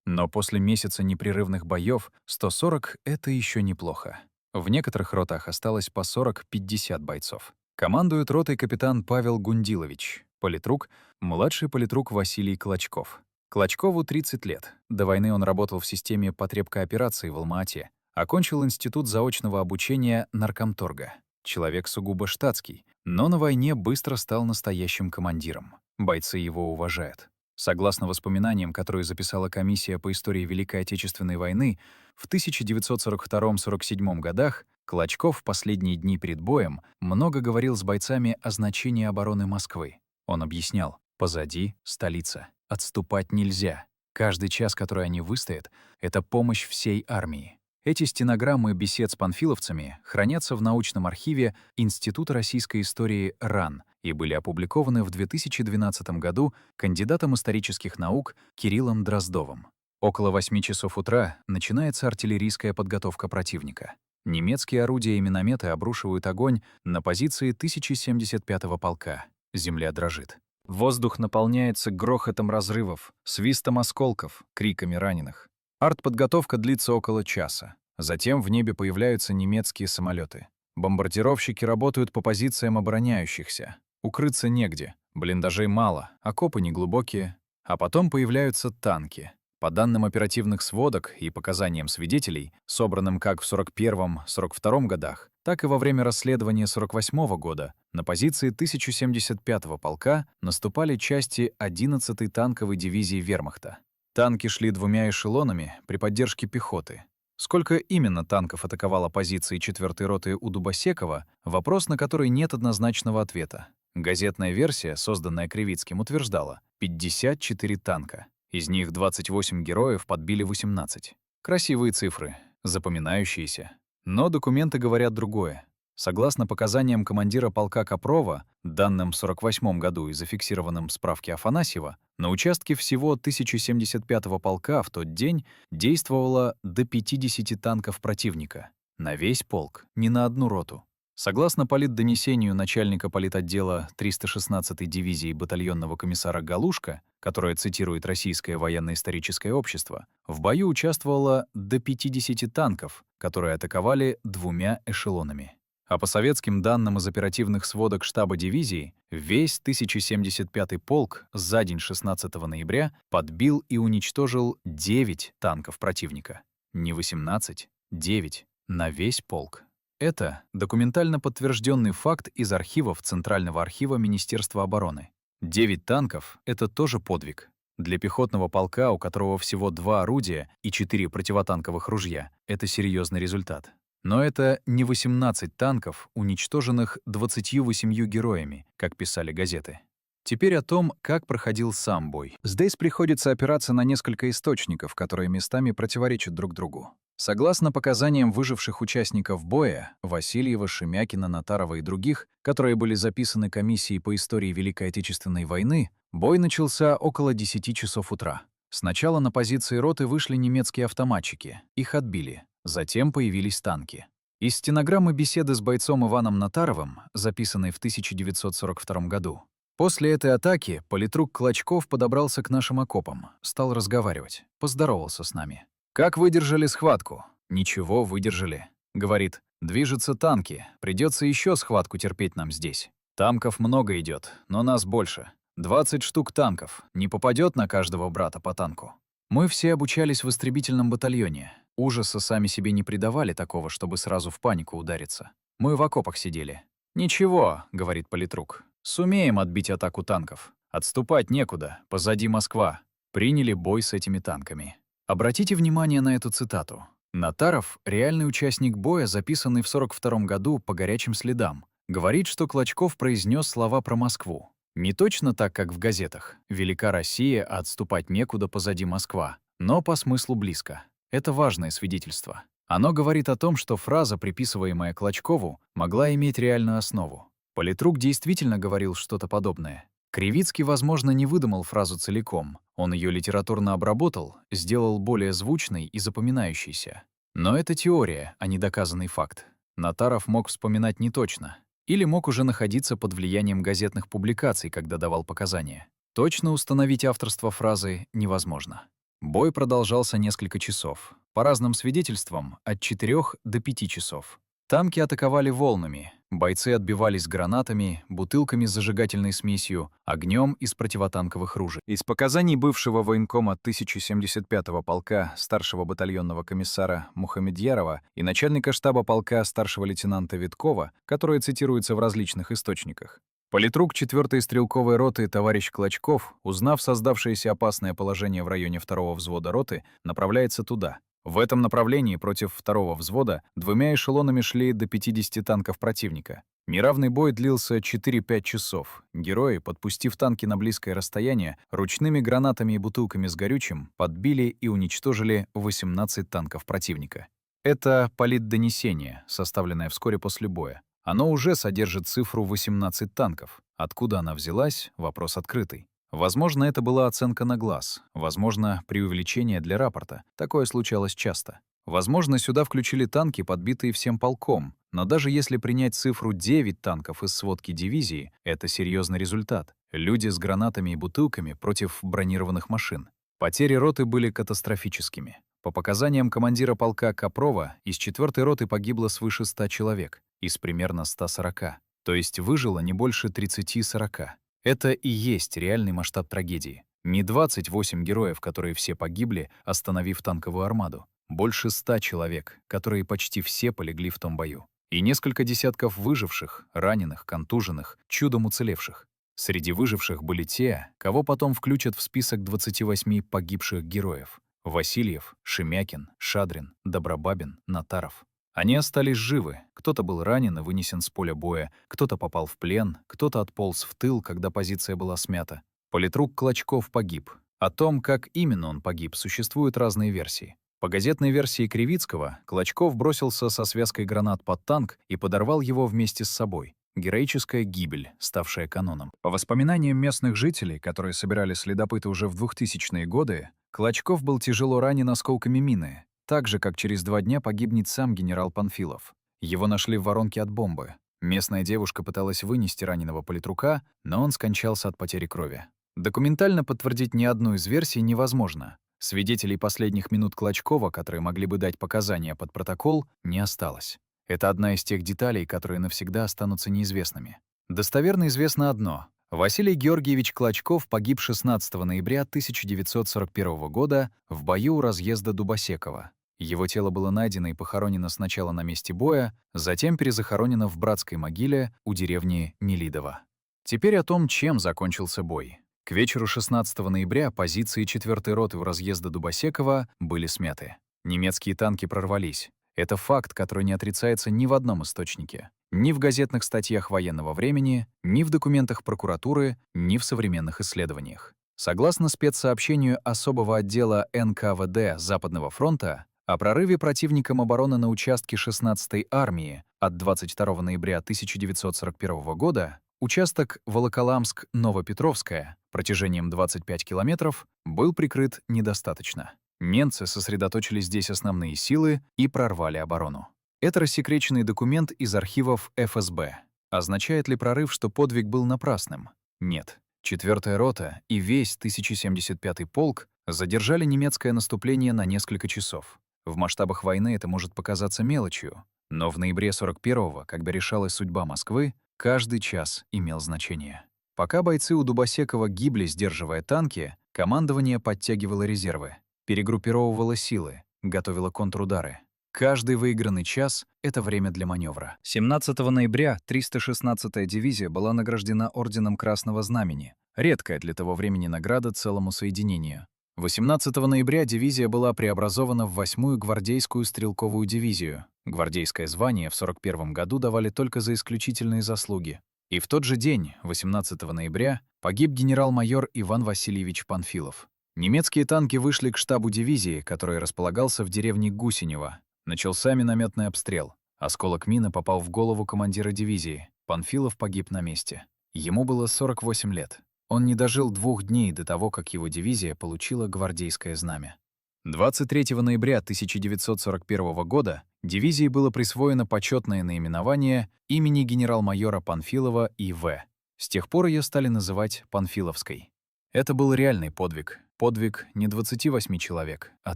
Но после месяца непрерывных боев 140 — это еще неплохо. В некоторых ротах осталось по 40-50 бойцов. Командует ротой капитан Павел Гундилович, политрук — младший политрук Василий Клочков. Клочкову 30 лет. До войны он работал в системе потребкооперации в Алма-Ате. Окончил институт заочного обучения наркомторга. Человек сугубо штатский, но на войне быстро стал настоящим командиром. Бойцы его уважают. Согласно воспоминаниям, которые записала комиссия по истории Великой Отечественной войны, в 1942-47 годах Клочков в последние дни перед боем много говорил с бойцами о значении обороны Москвы. Он объяснял: позади — столица, отступать нельзя. Каждый час, который они выстоят, — это помощь всей армии. Эти стенограммы бесед с панфиловцами хранятся в научном архиве Института российской истории РАН и были опубликованы в 2012 году кандидатом исторических наук Кириллом Дроздовым. Около 8 часов утра начинается артиллерийская подготовка противника. Немецкие орудия и минометы обрушивают огонь на позиции 1075-го полка. Земля дрожит. Воздух наполняется грохотом разрывов, свистом осколков, криками раненых. Артподготовка длится около часа. Затем в небе появляются немецкие самолеты. Бомбардировщики работают по позициям обороняющихся. Укрыться негде, блиндажей мало, окопы неглубокие. А потом появляются танки. По данным оперативных сводок и показаниям свидетелей, собранным как в 41-42 годах, так и во время расследования 48 года, на позиции 1075-го полка наступали части 11-й танковой дивизии вермахта. Танки шли двумя эшелонами при поддержке пехоты. Сколько именно танков атаковало позиции 4-й роты у Дубосекова — вопрос, на который нет однозначного ответа. Газетная версия, созданная Кривицким, утверждала — 54 танка. Из них 28 героев подбили 18. Красивые цифры, запоминающиеся. Но документы говорят другое. Согласно показаниям командира полка Копрова, данным в 1948 году и зафиксированным в справке Афанасьева, на участке всего 1075-го полка в тот день действовало до 50 танков противника. На весь полк, не на одну роту. Согласно политдонесению начальника политотдела 316-й дивизии батальонного комиссара Галушка, которое цитирует Российское военно-историческое общество, в бою участвовало до 50 танков, которые атаковали двумя эшелонами. А по советским данным из оперативных сводок штаба дивизии, весь 1075-й полк за день 16 ноября подбил и уничтожил 9 танков противника. Не 18, 9 на весь полк. Это документально подтвержденный факт из архивов Центрального архива Министерства обороны. 9 танков — это тоже подвиг. Для пехотного полка, у которого всего 2 орудия и 4 противотанковых ружья, это серьезный результат. Но это не 18 танков, уничтоженных 28 героями, как писали газеты. Теперь о том, как проходил сам бой. Здесь приходится опираться на несколько источников, которые местами противоречат друг другу. Согласно показаниям выживших участников боя — Васильева, Шемякина, Натарова и других, которые были записаны комиссией по истории Великой Отечественной войны, бой начался около 10 часов утра. Сначала на позиции роты вышли немецкие автоматчики, их отбили. Затем появились танки. Из стенограммы беседы с бойцом Иваном Натаровым, записанной в 1942 году. После этой атаки политрук Клочков подобрался к нашим окопам, стал разговаривать, поздоровался с нами. «Как выдержали схватку?» «Ничего, выдержали». Говорит: «Движутся танки, придется еще схватку терпеть нам здесь. Танков много идет, но нас больше. 20 штук танков, не попадет на каждого брата по танку». Мы все обучались в истребительном батальоне. Ужаса сами себе не придавали такого, чтобы сразу в панику удариться. Мы в окопах сидели. «Ничего», — говорит политрук, — «сумеем отбить атаку танков. Отступать некуда, позади Москва». Приняли бой с этими танками. Обратите внимание на эту цитату. Натаров — реальный участник боя, записанный в 1942 году по горячим следам. Говорит, что Клочков произнес слова про Москву. Не точно так, как в газетах. «Велика Россия, а отступать некуда, позади Москва». Но по смыслу близко. Это важное свидетельство. Оно говорит о том, что фраза, приписываемая Клочкову, могла иметь реальную основу. Политрук действительно говорил что-то подобное. Кривицкий, возможно, не выдумал фразу целиком. Он ее литературно обработал, сделал более звучной и запоминающейся. Но это теория, а не доказанный факт. Натаров мог вспоминать неточно. Или мог уже находиться под влиянием газетных публикаций, когда давал показания. Точно установить авторство фразы невозможно. Бой продолжался несколько часов. По разным свидетельствам, от 4 до 5 часов. Танки атаковали волнами, бойцы отбивались гранатами, бутылками с зажигательной смесью, огнем из противотанковых ружей. Из показаний бывшего военкома 1075-го полка старшего батальонного комиссара Мухамедьярова и начальника штаба полка старшего лейтенанта Виткова, которые цитируются в различных источниках. Политрук 4-й стрелковой роты товарищ Клочков, узнав создавшееся опасное положение в районе 2-го взвода роты, направляется туда. В этом направлении против 2-го взвода 2 эшелонами шли до 50 танков противника. Неравный бой длился 4-5 часов. Герои, подпустив танки на близкое расстояние, ручными гранатами и бутылками с горючим подбили и уничтожили 18 танков противника. Это политдонесение, составленное вскоре после боя. Оно уже содержит цифру 18 танков. Откуда она взялась — вопрос открытый. Возможно, это была оценка на глаз. Возможно, преувеличение для рапорта. Такое случалось часто. Возможно, сюда включили танки, подбитые всем полком. Но даже если принять цифру 9 танков из сводки дивизии, это серьезный результат. Люди с гранатами и бутылками против бронированных машин. Потери роты были катастрофическими. По показаниям командира полка Копрова, из 4-й роты погибло свыше 100 человек, из примерно 140. То есть выжило не больше 30-40. Это и есть реальный масштаб трагедии. Не 28 героев, которые все погибли, остановив танковую армаду. Больше 100 человек, которые почти все полегли в том бою. И несколько десятков выживших, раненых, контуженных, чудом уцелевших. Среди выживших были те, кого потом включат в список 28 погибших героев. Васильев, Шемякин, Шадрин, Добробабин, Натаров. Они остались живы. Кто-то был ранен и вынесен с поля боя, кто-то попал в плен, кто-то отполз в тыл, когда позиция была смята. Политрук Клочков погиб. О том, как именно он погиб, существуют разные версии. По газетной версии Кривицкого, Клочков бросился со связкой гранат под танк и подорвал его вместе с собой. Героическая гибель, ставшая каноном. По воспоминаниям местных жителей, которые собирали следопыты уже в 2000-е годы, Клочков был тяжело ранен осколками мины, так же, как через 2 дня погибнет сам генерал Панфилов. Его нашли в воронке от бомбы. Местная девушка пыталась вынести раненого политрука, но он скончался от потери крови. Документально подтвердить ни одну из версий невозможно. Свидетелей последних минут Клочкова, которые могли бы дать показания под протокол, не осталось. Это одна из тех деталей, которые навсегда останутся неизвестными. Достоверно известно одно. Василий Георгиевич Клочков погиб 16 ноября 1941 года в бою у разъезда Дубосекова. Его тело было найдено и похоронено сначала на месте боя, затем перезахоронено в братской могиле у деревни Нелидово. Теперь о том, чем закончился бой. К вечеру 16 ноября позиции 4-й роты у разъезда Дубосекова были смяты. Немецкие танки прорвались. Это факт, который не отрицается ни в одном источнике. Ни в газетных статьях военного времени, ни в документах прокуратуры, ни в современных исследованиях. Согласно спецсообщению особого отдела НКВД Западного фронта, о прорыве противником обороны на участке 16-й армии от 22 ноября 1941 года участок Волоколамск-Новопетровская протяжением 25 километров был прикрыт недостаточно. Немцы сосредоточили здесь основные силы и прорвали оборону. Это рассекреченный документ из архивов ФСБ. Означает ли прорыв, что подвиг был напрасным? Нет. 4-я рота и весь 1075-й полк задержали немецкое наступление на несколько часов. В масштабах войны это может показаться мелочью, но в ноябре 41-го, когда решалась судьба Москвы, каждый час имел значение. Пока бойцы у Дубосекова гибли, сдерживая танки, командование подтягивало резервы, перегруппировывало силы, готовило контрудары. Каждый выигранный час — это время для маневра. 17 ноября 316-я дивизия была награждена Орденом Красного Знамени. Редкая для того времени награда целому соединению. 18 ноября дивизия была преобразована в 8-ю гвардейскую стрелковую дивизию. Гвардейское звание в 41 году давали только за исключительные заслуги. И в тот же день, 18 ноября, погиб генерал-майор Иван Васильевич Панфилов. Немецкие танки вышли к штабу дивизии, который располагался в деревне Гусенево. Начался минометный обстрел. Осколок мины попал в голову командира дивизии. Панфилов погиб на месте. Ему было 48 лет. Он не дожил 2 дней до того, как его дивизия получила гвардейское знамя. 23 ноября 1941 года дивизии было присвоено почетное наименование имени генерал-майора Панфилова И.В. С тех пор ее стали называть Панфиловской. Это был реальный подвиг. Подвиг не 28 человек, а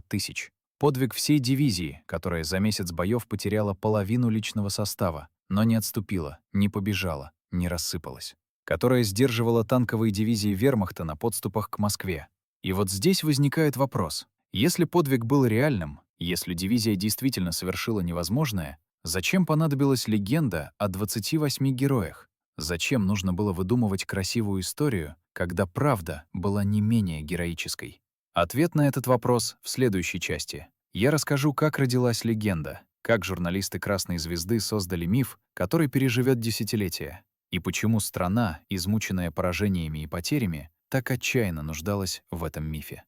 тысяч. Подвиг всей дивизии, которая за месяц боев потеряла половину личного состава, но не отступила, не побежала, не рассыпалась. Которая сдерживала танковые дивизии вермахта на подступах к Москве. И вот здесь возникает вопрос. Если подвиг был реальным, если дивизия действительно совершила невозможное, зачем понадобилась легенда о 28 героях? Зачем нужно было выдумывать красивую историю, когда правда была не менее героической? Ответ на этот вопрос в следующей части. Я расскажу, как родилась легенда, как журналисты «Красной звезды» создали миф, который переживет десятилетия, и почему страна, измученная поражениями и потерями, так отчаянно нуждалась в этом мифе.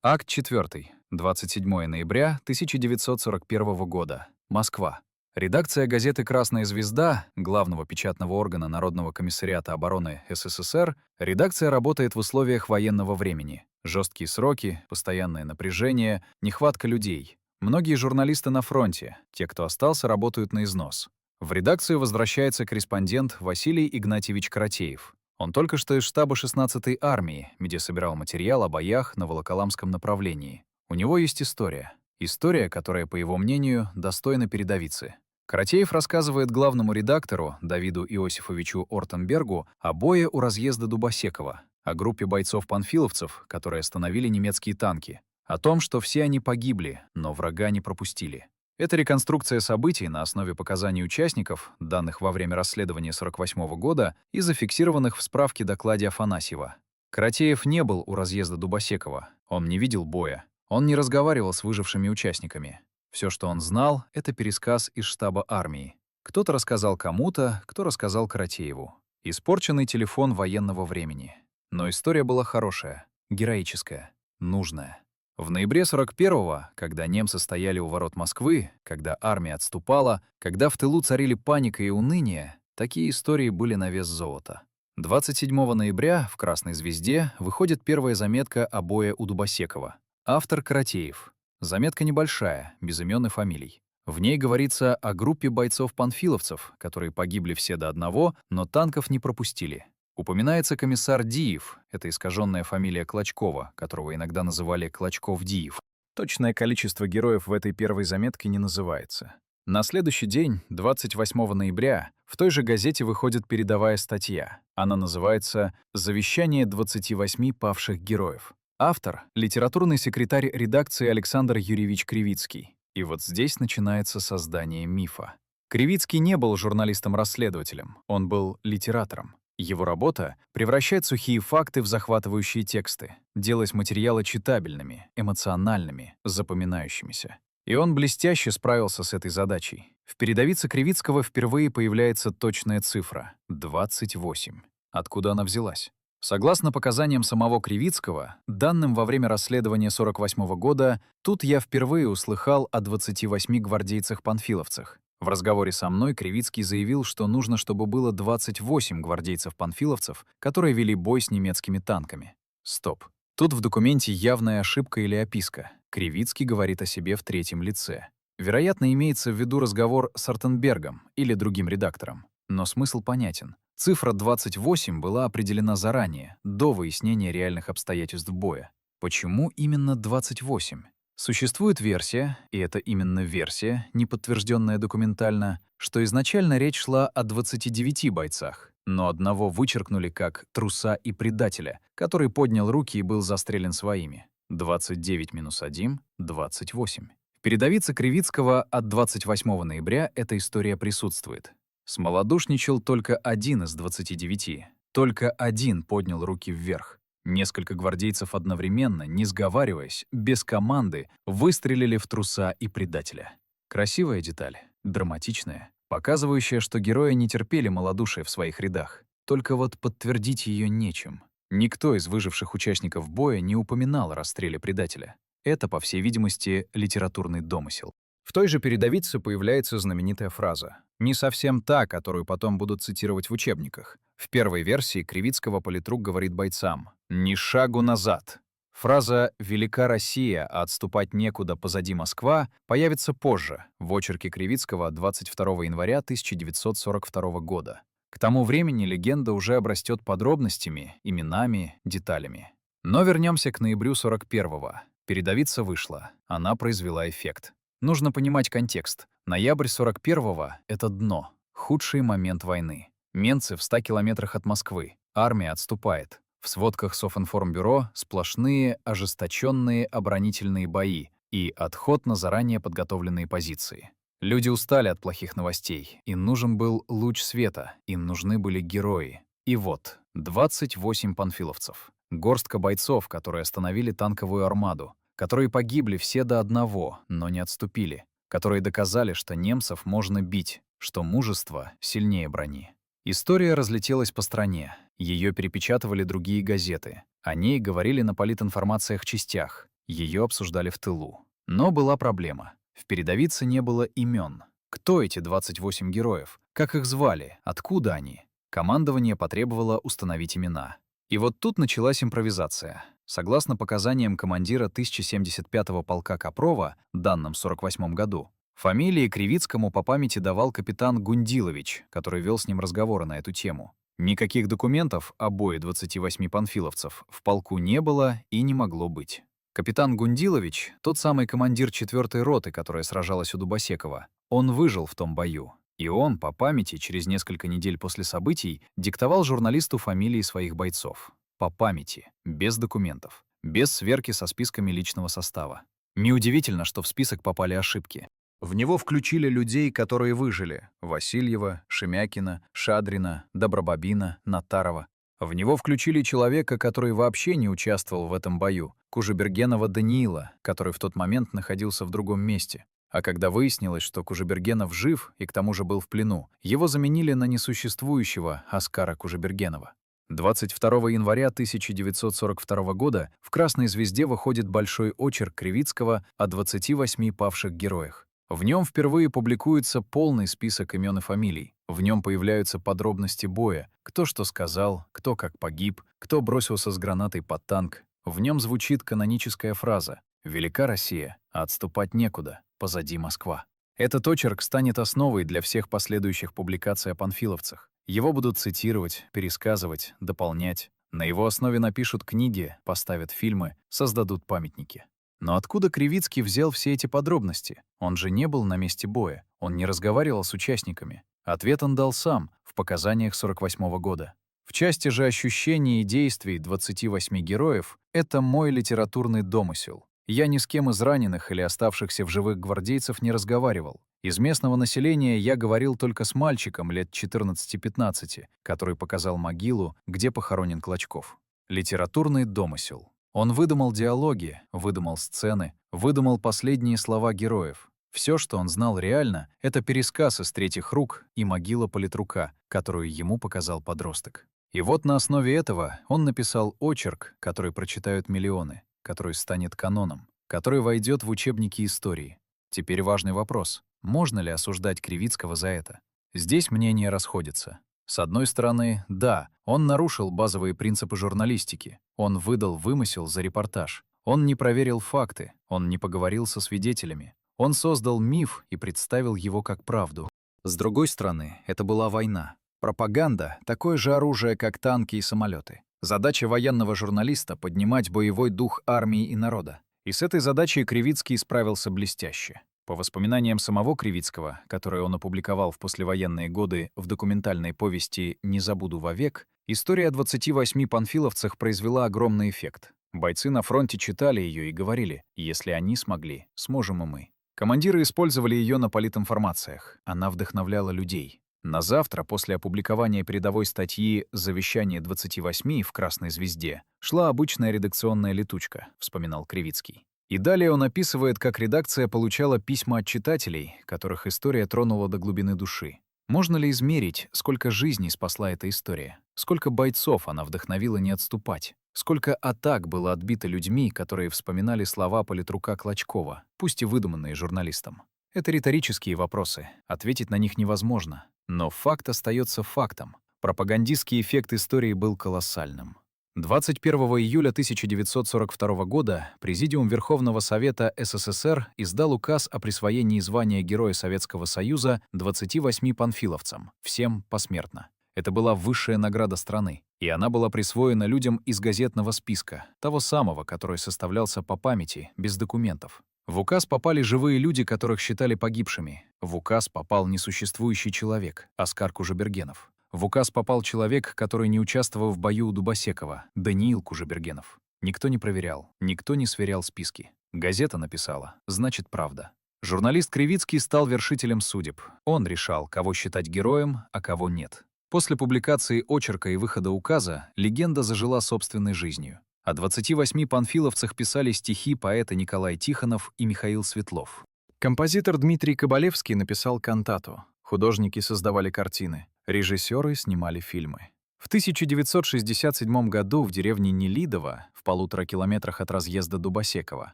Акт 4. 27 ноября 1941 года. Москва. Редакция газеты «Красная звезда», главного печатного органа Народного комиссариата обороны СССР, редакция работает в условиях военного времени. Жесткие сроки, постоянное напряжение, нехватка людей. Многие журналисты на фронте, те, кто остался, работают на износ. В редакцию возвращается корреспондент Василий Игнатьевич Каратеев. Он только что из штаба 16-й армии, где собирал материал о боях на Волоколамском направлении. У него есть история. История, которая, по его мнению, достойна передовицы. Каратеев рассказывает главному редактору, Давиду Иосифовичу Ортенбергу, о бое у разъезда Дубосекова, о группе бойцов-панфиловцев, которые остановили немецкие танки, о том, что все они погибли, но врага не пропустили. Это реконструкция событий на основе показаний участников, данных во время расследования 1948 года и зафиксированных в справке докладе Афанасьева. Каратеев не был у разъезда Дубосекова, он не видел боя, он не разговаривал с выжившими участниками. Все, что он знал, — это пересказ из штаба армии. Кто-то рассказал кому-то, кто рассказал Каратееву. Испорченный телефон военного времени. Но история была хорошая, героическая, нужная. В ноябре 41-го, когда немцы стояли у ворот Москвы, когда армия отступала, когда в тылу царили паника и уныние, такие истории были на вес золота. 27 ноября в «Красной звезде» выходит первая заметка о бое у Дубосекова. Автор Каратеев. Заметка небольшая, без имен и фамилий. В ней говорится о группе бойцов-панфиловцев, которые погибли все до одного, но танков не пропустили. Упоминается комиссар Диев, это искаженная фамилия Клочкова, которого иногда называли Клочков-Диев. Точное количество героев в этой первой заметке не называется. На следующий день, 28 ноября, в той же газете выходит передовая статья. Она называется «Завещание 28 павших героев». Автор — литературный секретарь редакции Александр Юрьевич Кривицкий. И вот здесь начинается создание мифа. Кривицкий не был журналистом-расследователем, он был литератором. Его работа — превращать сухие факты в захватывающие тексты, делать материалы читабельными, эмоциональными, запоминающимися. И он блестяще справился с этой задачей. В передовице Кривицкого впервые появляется точная цифра — 28. Откуда она взялась? Согласно показаниям самого Кривицкого, данным во время расследования 1948 года, тут я впервые услыхал о 28 гвардейцах-панфиловцах. В разговоре со мной Кривицкий заявил, что нужно, чтобы было 28 гвардейцев-панфиловцев, которые вели бой с немецкими танками. Стоп. Тут в документе явная ошибка или описка. Кривицкий говорит о себе в третьем лице. Вероятно, имеется в виду разговор с Ортенбергом или другим редактором. Но смысл понятен. Цифра 28 была определена заранее, до выяснения реальных обстоятельств боя. Почему именно 28? Существует версия, и это именно версия, не подтвержденная документально, что изначально речь шла о 29 бойцах, но одного вычеркнули как труса и предателя, который поднял руки и был застрелен своими. 29 минус 1 — 28. В передовице Кривицкого от 28 ноября эта история присутствует. Смолодушничал только один из 29. Только один поднял руки вверх. Несколько гвардейцев одновременно, не сговариваясь, без команды, выстрелили в труса и предателя. Красивая деталь, драматичная, показывающая, что герои не терпели малодушия в своих рядах. Только вот подтвердить ее нечем. Никто из выживших участников боя не упоминал о расстреле предателя. Это, по всей видимости, литературный домысел. В той же передовице появляется знаменитая фраза. Не совсем та, которую потом будут цитировать в учебниках. В первой версии Кривицкого политрук говорит бойцам «Ни шагу назад». Фраза «Велика Россия, а отступать некуда, позади Москва» появится позже, в очерке Кривицкого 22 января 1942 года. К тому времени легенда уже обрастет подробностями, именами, деталями. Но вернемся к ноябрю 41-го. Передовица вышла, она произвела эффект. Нужно понимать контекст. Ноябрь 41-го — это дно, худший момент войны. Менцы в 100 километрах от Москвы. Армия отступает. В сводках Софинформбюро сплошные ожесточенные оборонительные бои и отход на заранее подготовленные позиции. Люди устали от плохих новостей, им нужен был луч света, им нужны были герои. И вот, 28 панфиловцев. Горстка бойцов, которые остановили танковую армаду, которые погибли все до одного, но не отступили, которые доказали, что немцев можно бить, что мужество сильнее брони. История разлетелась по стране, ее перепечатывали другие газеты, о ней говорили на политинформациях частях, ее обсуждали в тылу. Но была проблема. В передовице не было имен. Кто эти 28 героев? Как их звали? Откуда они? Командование потребовало установить имена. И вот тут началась импровизация. Согласно показаниям командира 1075-го полка Копрова, данным в 48 году, фамилии Кривицкому по памяти давал капитан Гундилович, который вел с ним разговоры на эту тему. Никаких документов о бое 28 панфиловцев в полку не было и не могло быть. Капитан Гундилович — тот самый командир 4-й роты, которая сражалась у Дубосекова. Он выжил в том бою. И он, по памяти, через несколько недель после событий, диктовал журналисту фамилии своих бойцов. По памяти, без документов, без сверки со списками личного состава. Неудивительно, что в список попали ошибки. В него включили людей, которые выжили — Васильева, Шемякина, Шадрина, Добробобина, Натарова. В него включили человека, который вообще не участвовал в этом бою — Кужебергенова Даниила, который в тот момент находился в другом месте. А когда выяснилось, что Кужебергенов жив и к тому же был в плену, его заменили на несуществующего Оскара Кужебергенова. 22 января 1942 года в «Красной звезде» выходит большой очерк Кривицкого о 28 павших героях. В нем впервые публикуется полный список имен и фамилий. В нем появляются подробности боя, кто что сказал, кто как погиб, кто бросился с гранатой под танк. В нем звучит каноническая фраза «Велика Россия, а отступать некуда, позади Москва». Этот очерк станет основой для всех последующих публикаций о панфиловцах. Его будут цитировать, пересказывать, дополнять. На его основе напишут книги, поставят фильмы, создадут памятники. Но откуда Кривицкий взял все эти подробности? Он же не был на месте боя, он не разговаривал с участниками. Ответ он дал сам, в показаниях 48 года. В части же ощущений и действий 28 героев — это мой литературный домысел. Я ни с кем из раненых или оставшихся в живых гвардейцев не разговаривал. Из местного населения я говорил только с мальчиком лет 14-15, который показал могилу, где похоронен Клочков. Литературный домысел. Он выдумал диалоги, выдумал сцены, выдумал последние слова героев. Все, что он знал реально, — это пересказ из третьих рук и могила политрука, которую ему показал подросток. И вот на основе этого он написал очерк, который прочитают миллионы, который станет каноном, который войдет в учебники истории. Теперь важный вопрос. Можно ли осуждать Кривицкого за это? Здесь мнения расходятся. С одной стороны, да, он нарушил базовые принципы журналистики. Он выдал вымысел за репортаж. Он не проверил факты. Он не поговорил со свидетелями. Он создал миф и представил его как правду. С другой стороны, это была война. Пропаганда — такое же оружие, как танки и самолеты. Задача военного журналиста — поднимать боевой дух армии и народа. И с этой задачей Кривицкий справился блестяще. По воспоминаниям самого Кривицкого, которые он опубликовал в послевоенные годы в документальной повести «Не забуду вовек», история о 28 панфиловцах произвела огромный эффект. Бойцы на фронте читали ее и говорили: «Если они смогли, сможем и мы». Командиры использовали ее на политинформациях. Она вдохновляла людей. На завтра, после опубликования передовой статьи «Завещание 28» в «Красной звезде», шла обычная редакционная летучка, вспоминал Кривицкий. И далее он описывает, как редакция получала письма от читателей, которых история тронула до глубины души. Можно ли измерить, сколько жизней спасла эта история? Сколько бойцов она вдохновила не отступать? Сколько атак было отбито людьми, которые вспоминали слова политрука Клочкова, пусть и выдуманные журналистом? Это риторические вопросы, ответить на них невозможно. Но факт остается фактом. Пропагандистский эффект истории был колоссальным. 21 июля 1942 года Президиум Верховного Совета СССР издал указ о присвоении звания Героя Советского Союза 28 панфиловцам, всем посмертно. Это была высшая награда страны, и она была присвоена людям из газетного списка, того самого, который составлялся по памяти, без документов. В указ попали живые люди, которых считали погибшими. В указ попал несуществующий человек, Оскар Кужебергенов. В указ попал человек, который не участвовал в бою у Дубосекова, Даниил Кужебергенов. Никто не проверял, никто не сверял списки. Газета написала, значит, правда. Журналист Кривицкий стал вершителем судеб. Он решал, кого считать героем, а кого нет. После публикации очерка и выхода указа легенда зажила собственной жизнью. О 28 панфиловцах писали стихи поэты Николай Тихонов и Михаил Светлов. Композитор Дмитрий Кабалевский написал кантату. Художники создавали картины, режиссеры снимали фильмы. В 1967 году в деревне Нелидово, в 1,5 километрах от разъезда Дубосекова,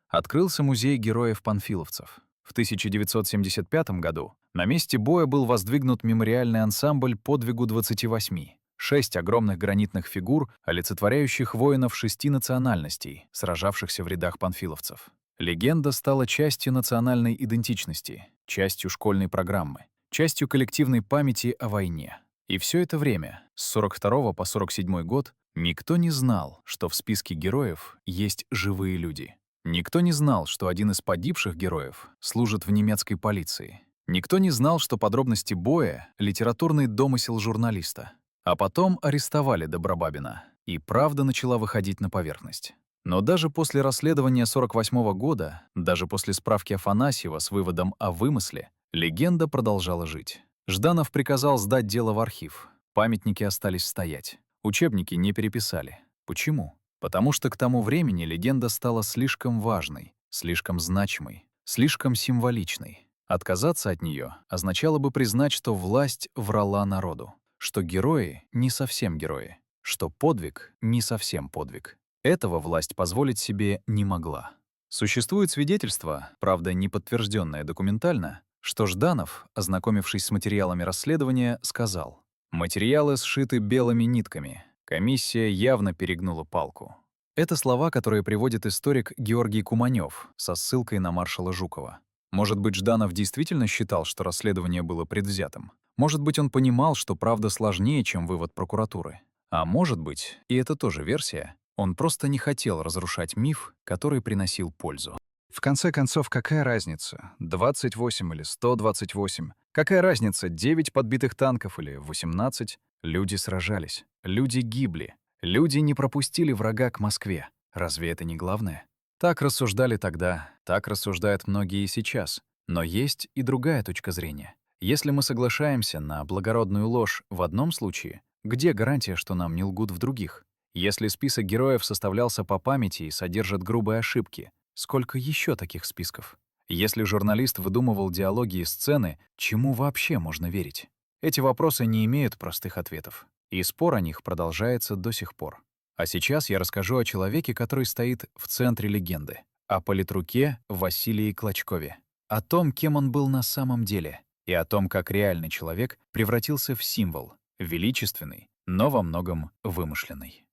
открылся музей героев-панфиловцев. В 1975 году на месте боя был воздвигнут мемориальный ансамбль подвигу 28. 6 огромных гранитных фигур, олицетворяющих воинов 6 национальностей, сражавшихся в рядах панфиловцев. Легенда стала частью национальной идентичности, частью школьной программы, частью коллективной памяти о войне. И все это время, с 42 по 47 год, никто не знал, что в списке героев есть живые люди. Никто не знал, что один из погибших героев служит в немецкой полиции. Никто не знал, что подробности боя — литературный домысел журналиста. А потом арестовали Добробабина, и правда начала выходить на поверхность. Но даже после расследования 48 года, даже после справки Афанасьева с выводом о вымысле, легенда продолжала жить. Жданов приказал сдать дело в архив. Памятники остались стоять. Учебники не переписали. Почему? Потому что к тому времени легенда стала слишком важной, слишком значимой, слишком символичной. Отказаться от нее означало бы признать, что власть врала народу, что герои не совсем герои, что подвиг не совсем подвиг. Этого власть позволить себе не могла. Существует свидетельство, правда, не подтвержденное документально, что Жданов, ознакомившись с материалами расследования, сказал: «Материалы сшиты белыми нитками. Комиссия явно перегнула палку». Это слова, которые приводит историк Георгий Куманёв со ссылкой на маршала Жукова. Может быть, Жданов действительно считал, что расследование было предвзятым? Может быть, он понимал, что правда сложнее, чем вывод прокуратуры? А может быть, и это тоже версия, он просто не хотел разрушать миф, который приносил пользу. В конце концов, какая разница, 28 или 128? Какая разница, 9 подбитых танков или 18? Люди сражались, люди гибли, люди не пропустили врага к Москве. Разве это не главное? Так рассуждали тогда, так рассуждают многие и сейчас. Но есть и другая точка зрения. Если мы соглашаемся на благородную ложь в одном случае, где гарантия, что нам не лгут в других? Если список героев составлялся по памяти и содержит грубые ошибки, сколько еще таких списков? Если журналист выдумывал диалоги и сцены, чему вообще можно верить? Эти вопросы не имеют простых ответов, и спор о них продолжается до сих пор. А сейчас я расскажу о человеке, который стоит в центре легенды, о политруке Василии Клочкове, о том, кем он был на самом деле, и о том, как реальный человек превратился в символ, величественный, но во многом вымышленный.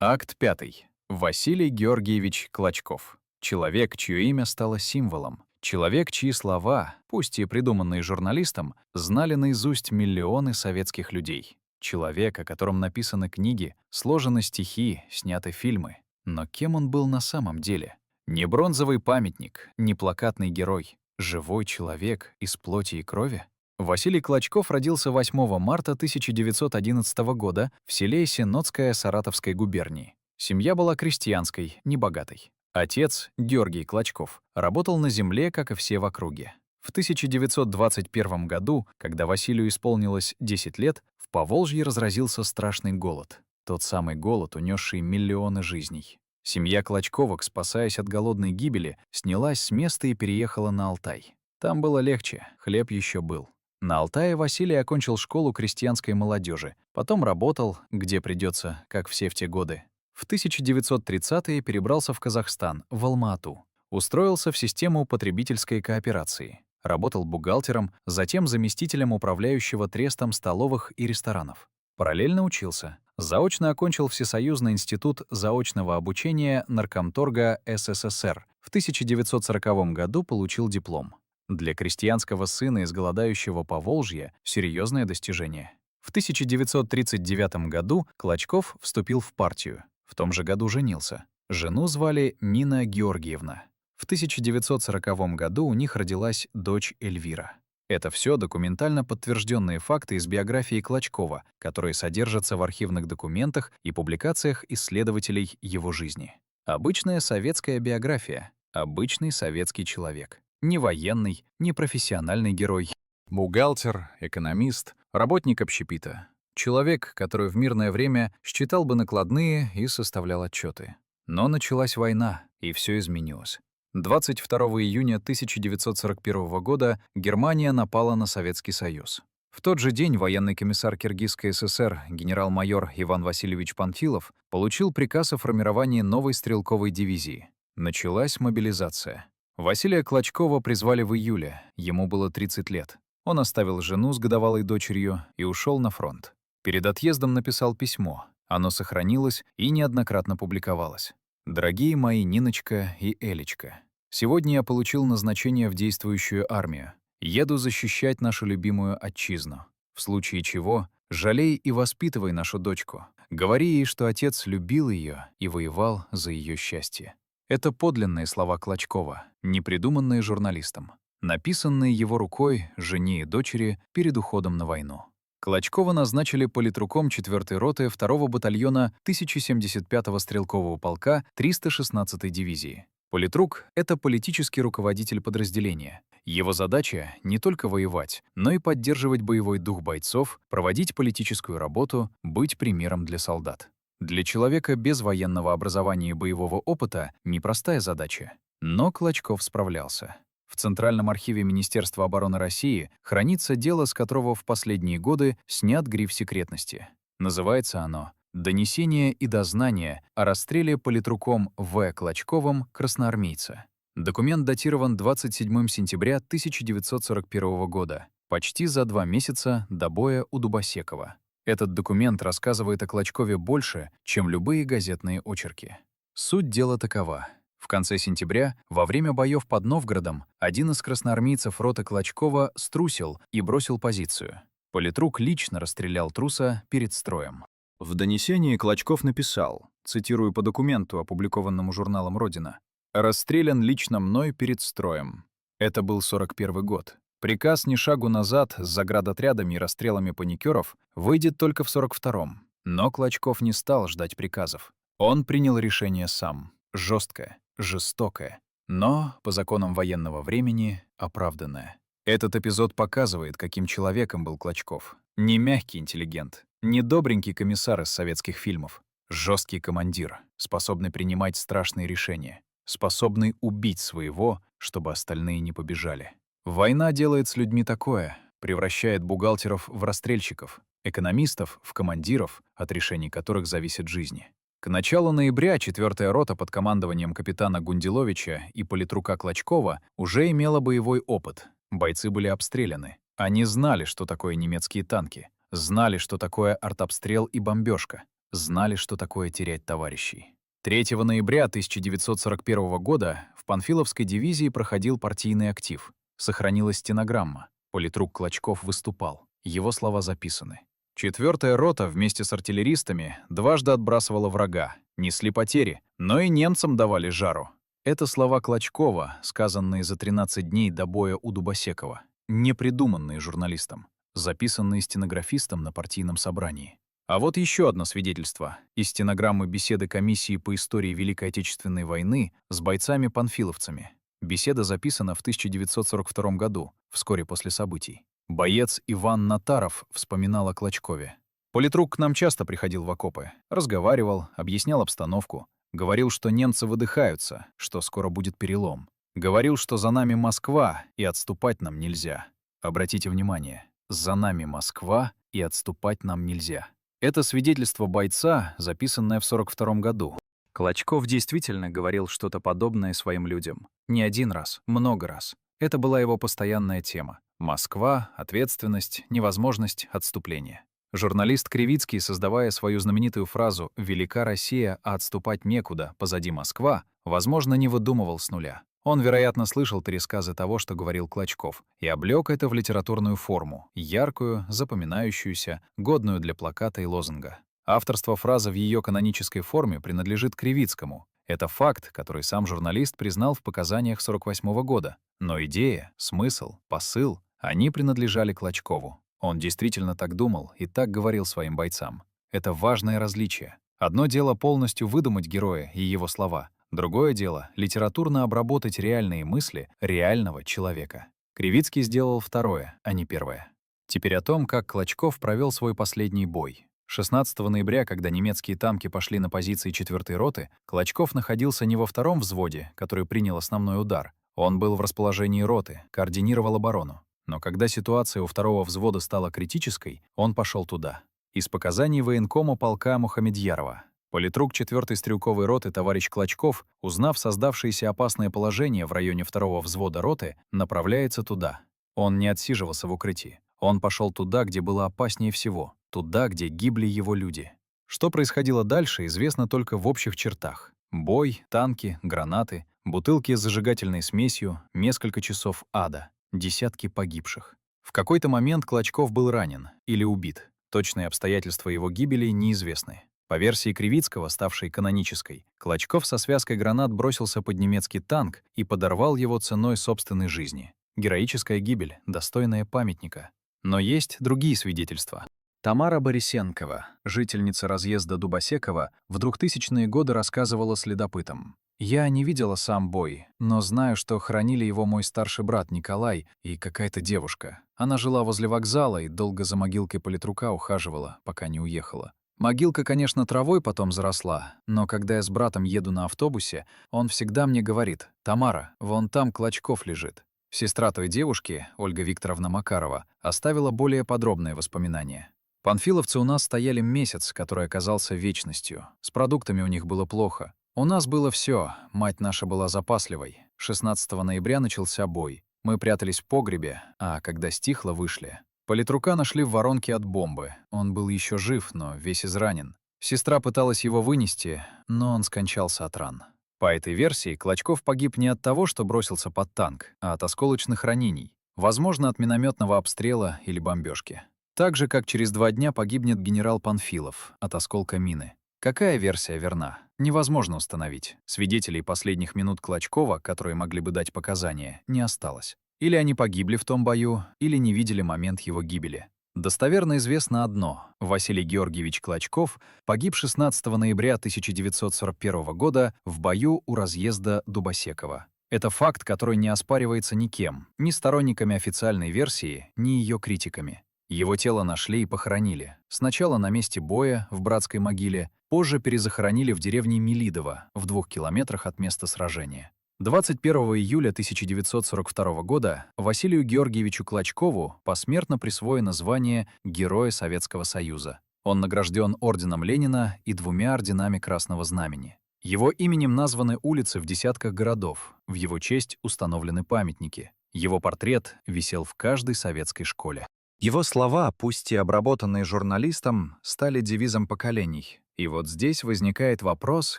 Акт 5. Василий Георгиевич Клочков. Человек, чье имя стало символом. Человек, чьи слова, пусть и придуманные журналистом, знали наизусть миллионы советских людей. Человек, о котором написаны книги, сложены стихи, сняты фильмы. Но кем он был на самом деле? Не бронзовый памятник, не плакатный герой. Живой человек из плоти и крови? Василий Клочков родился 8 марта 1911 года в селе Сенотское Саратовской губернии. Семья была крестьянской, небогатой. Отец, Георгий Клочков, работал на земле, как и все в округе. В 1921 году, когда Василию исполнилось 10 лет, в Поволжье разразился страшный голод. Тот самый голод, унесший миллионы жизней. Семья Клочковых, спасаясь от голодной гибели, снялась с места и переехала на Алтай. Там было легче, хлеб еще был. На Алтае Василий окончил школу крестьянской молодежи, потом работал, где придется, как все в те годы. В 1930-е перебрался в Казахстан, в Алма-Ату. Устроился в систему потребительской кооперации. Работал бухгалтером, затем заместителем управляющего трестом столовых и ресторанов. Параллельно учился. Заочно окончил Всесоюзный институт заочного обучения Наркомторга СССР. В 1940 году получил диплом. Для крестьянского сына из голодающего Поволжья — серьезное достижение. В 1939 году Клочков вступил в партию. В том же году женился. Жену звали Нина Георгиевна. В 1940 году у них родилась дочь Эльвира. Это все документально подтвержденные факты из биографии Клочкова, которые содержатся в архивных документах и публикациях исследователей его жизни. Обычная советская биография, обычный советский человек. Не военный, не профессиональный герой. Бухгалтер, экономист, работник общепита. Человек, который в мирное время считал бы накладные и составлял отчеты. Но началась война, и все изменилось. 22 июня 1941 года Германия напала на Советский Союз. В тот же день военный комиссар Киргизской ССР генерал-майор Иван Васильевич Панфилов получил приказ о формировании новой стрелковой дивизии. Началась мобилизация. Василия Клочкова призвали в июле, ему было 30 лет. Он оставил жену с годовалой дочерью и ушел на фронт. Перед отъездом написал письмо. Оно сохранилось и неоднократно публиковалось. «Дорогие мои Ниночка и Элечка, сегодня я получил назначение в действующую армию. Еду защищать нашу любимую отчизну. В случае чего, жалей и воспитывай нашу дочку. Говори ей, что отец любил ее и воевал за ее счастье». Это подлинные слова Клочкова, не придуманные журналистом, написанные его рукой, жене и дочери перед уходом на войну. Клочкова назначили политруком 4-й роты 2-го батальона 1075-го стрелкового полка 316-й дивизии. Политрук — это политический руководитель подразделения. Его задача — не только воевать, но и поддерживать боевой дух бойцов, проводить политическую работу, быть примером для солдат. Для человека без военного образования и боевого опыта непростая задача. Но Клочков справлялся. В Центральном архиве Министерства обороны России хранится дело, с которого в последние годы снят гриф секретности. Называется оно «Донесение и дознание о расстреле политруком В. Клочковым красноармейца». Документ датирован 27 сентября 1941 года, почти за 2 месяца до боя у Дубосекова. Этот документ рассказывает о Клочкове больше, чем любые газетные очерки. Суть дела такова. В конце сентября, во время боев под Новгородом, один из красноармейцев роты Клочкова струсил и бросил позицию. Политрук лично расстрелял труса перед строем. В донесении Клочков написал, цитирую по документу, опубликованному журналом «Родина», «Расстрелян лично мной перед строем». Это был 41 год. Приказ ни шагу назад с заградотрядами и расстрелами паникеров выйдет только в 42-м. Но Клочков не стал ждать приказов. Он принял решение сам. Жесткое, жестокое, но, по законам военного времени, оправданное. Этот эпизод показывает, каким человеком был Клочков. Не мягкий интеллигент, не добренький комиссар из советских фильмов. Жесткий командир, способный принимать страшные решения, способный убить своего, чтобы остальные не побежали. Война делает с людьми такое, превращает бухгалтеров в расстрельщиков, экономистов в командиров, от решений которых зависят жизни. К началу ноября 4-я рота под командованием капитана Гунделовича и политрука Клочкова уже имела боевой опыт. Бойцы были обстреляны. Они знали, что такое немецкие танки, знали, что такое артобстрел и бомбежка, знали, что такое терять товарищей. 3 ноября 1941 года в Панфиловской дивизии проходил партийный актив. Сохранилась стенограмма. Политрук Клочков выступал. Его слова записаны. 4-я рота вместе с артиллеристами дважды отбрасывала врага, несли потери, но и немцам давали жару. Это слова Клочкова, сказанные за 13 дней до боя у Дубосекова, не придуманные журналистом, записанные стенографистом на партийном собрании. А вот еще одно свидетельство из стенограммы беседы комиссии по истории Великой Отечественной войны с бойцами-панфиловцами. Беседа записана в 1942 году, вскоре после событий. Боец Иван Натаров вспоминал о Клочкове. Политрук к нам часто приходил в окопы, разговаривал, объяснял обстановку, говорил, что немцы выдыхаются, что скоро будет перелом. Говорил, что за нами Москва, и отступать нам нельзя. Обратите внимание, за нами Москва, и отступать нам нельзя. Это свидетельство бойца, записанное в 1942 году. Клочков действительно говорил что-то подобное своим людям. Не один раз, много раз. Это была его постоянная тема. Москва, ответственность, невозможность отступления. Журналист Кривицкий, создавая свою знаменитую фразу «Велика Россия, а отступать некуда, позади Москва», возможно, не выдумывал с нуля. Он, вероятно, слышал пересказы того, что говорил Клочков, и облёк это в литературную форму, яркую, запоминающуюся, годную для плаката и лозунга. Авторство фразы в ее канонической форме принадлежит Кривицкому. Это факт, который сам журналист признал в показаниях 1948 года. Но идея, смысл, посыл — они принадлежали Клочкову. Он действительно так думал и так говорил своим бойцам. Это важное различие. Одно дело полностью выдумать героя и его слова. Другое дело — литературно обработать реальные мысли реального человека. Кривицкий сделал второе, а не первое. Теперь о том, как Клочков провел свой последний бой. 16 ноября, когда немецкие танки пошли на позиции 4-й роты, Клочков находился не во втором взводе, который принял основной удар. Он был в расположении роты, координировал оборону. Но когда ситуация у второго взвода стала критической, он пошел туда. Из показаний военкома полка Мухамедьярова. Политрук 4-й стрелковой роты товарищ Клочков, узнав создавшееся опасное положение в районе второго взвода роты, направляется туда. Он не отсиживался в укрытии. Он пошел туда, где было опаснее всего, туда, где гибли его люди. Что происходило дальше, известно только в общих чертах. Бой, танки, гранаты, бутылки с зажигательной смесью, несколько часов ада, десятки погибших. В какой-то момент Клочков был ранен или убит. Точные обстоятельства его гибели неизвестны. По версии Кривицкого, ставшей канонической, Клочков со связкой гранат бросился под немецкий танк и подорвал его ценой собственной жизни. Героическая гибель, достойная памятника. Но есть другие свидетельства. Тамара Борисенкова, жительница разъезда Дубосекова, в 2000-е годы рассказывала следопытам. «Я не видела сам бой, но знаю, что хоронили его мой старший брат Николай и какая-то девушка. Она жила возле вокзала и долго за могилкой политрука ухаживала, пока не уехала. Могилка, конечно, травой потом заросла, но когда я с братом еду на автобусе, он всегда мне говорит: «Тамара, вон там Клочков лежит». Сестра той девушки, Ольга Викторовна Макарова, оставила более подробные воспоминания. Панфиловцы у нас стояли месяц, который оказался вечностью. С продуктами у них было плохо. У нас было все. Мать наша была запасливой. 16 ноября начался бой. Мы прятались в погребе, а когда стихло, вышли. Политрука нашли в воронке от бомбы. Он был еще жив, но весь изранен. Сестра пыталась его вынести, но он скончался от ран. По этой версии, Клочков погиб не от того, что бросился под танк, а от осколочных ранений. Возможно, от минометного обстрела или бомбежки. Так же, как через 2 дня погибнет генерал Панфилов от осколка мины. Какая версия верна? Невозможно установить. Свидетелей последних минут Клочкова, которые могли бы дать показания, не осталось. Или они погибли в том бою, или не видели момент его гибели. Достоверно известно одно. Василий Георгиевич Клочков погиб 16 ноября 1941 года в бою у разъезда Дубосекова. Это факт, который не оспаривается никем, ни сторонниками официальной версии, ни ее критиками. Его тело нашли и похоронили. Сначала на месте боя, в братской могиле, позже перезахоронили в деревне Мелидово, в 2 километрах от места сражения. 21 июля 1942 года Василию Георгиевичу Клочкову посмертно присвоено звание Героя Советского Союза. Он награжден орденом Ленина и 2 орденами Красного Знамени. Его именем названы улицы в десятках городов, в его честь установлены памятники. Его портрет висел в каждой советской школе. Его слова, пусть и обработанные журналистом, стали девизом поколений. И вот здесь возникает вопрос,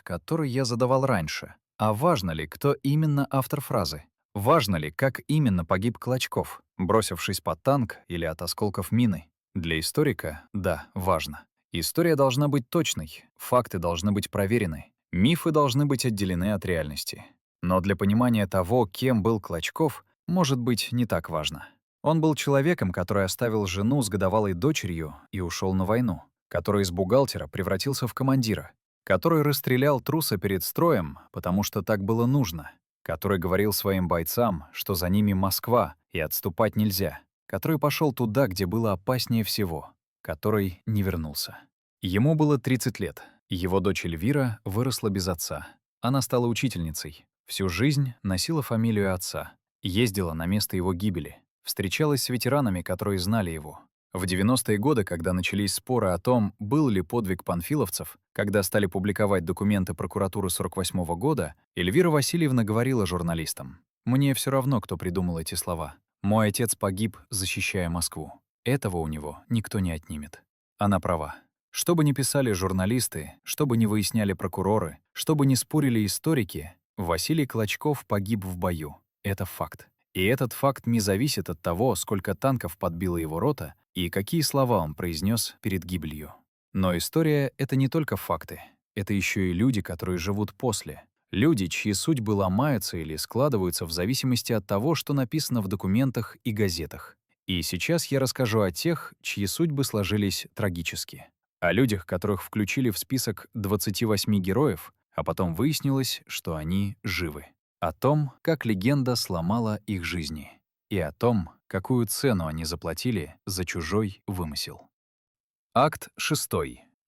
который я задавал раньше. А важно ли, кто именно автор фразы? Важно ли, как именно погиб Клочков, бросившись под танк или от осколков мины? Для историка — да, важно. История должна быть точной, факты должны быть проверены, мифы должны быть отделены от реальности. Но для понимания того, кем был Клочков, может быть, не так важно. Он был человеком, который оставил жену с годовалой дочерью и ушел на войну. который из бухгалтера превратился в командира, который расстрелял труса перед строем, потому что так было нужно, который говорил своим бойцам, что за ними Москва и отступать нельзя, который пошел туда, где было опаснее всего, который не вернулся. Ему было 30 лет. Его дочь Эльвира выросла без отца. Она стала учительницей. Всю жизнь носила фамилию отца. Ездила на место его гибели. Встречалась с ветеранами, которые знали его. В 90-е годы, когда начались споры о том, был ли подвиг панфиловцев, когда стали публиковать документы прокуратуры 48-го года, Эльвира Васильевна говорила журналистам: «Мне все равно, кто придумал эти слова. Мой отец погиб, защищая Москву. Этого у него никто не отнимет». Она права. Что бы ни писали журналисты, что бы ни выясняли прокуроры, что бы ни спорили историки, Василий Клочков погиб в бою. Это факт. И этот факт не зависит от того, сколько танков подбила его рота и какие слова он произнес перед гибелью. Но история — это не только факты. Это еще и люди, которые живут после. Люди, чьи судьбы ломаются или складываются в зависимости от того, что написано в документах и газетах. И сейчас я расскажу о тех, чьи судьбы сложились трагически. О людях, которых включили в список 28 героев, а потом выяснилось, что они живы. О том, как легенда сломала их жизни. И о том, какую цену они заплатили за чужой вымысел. Акт 6.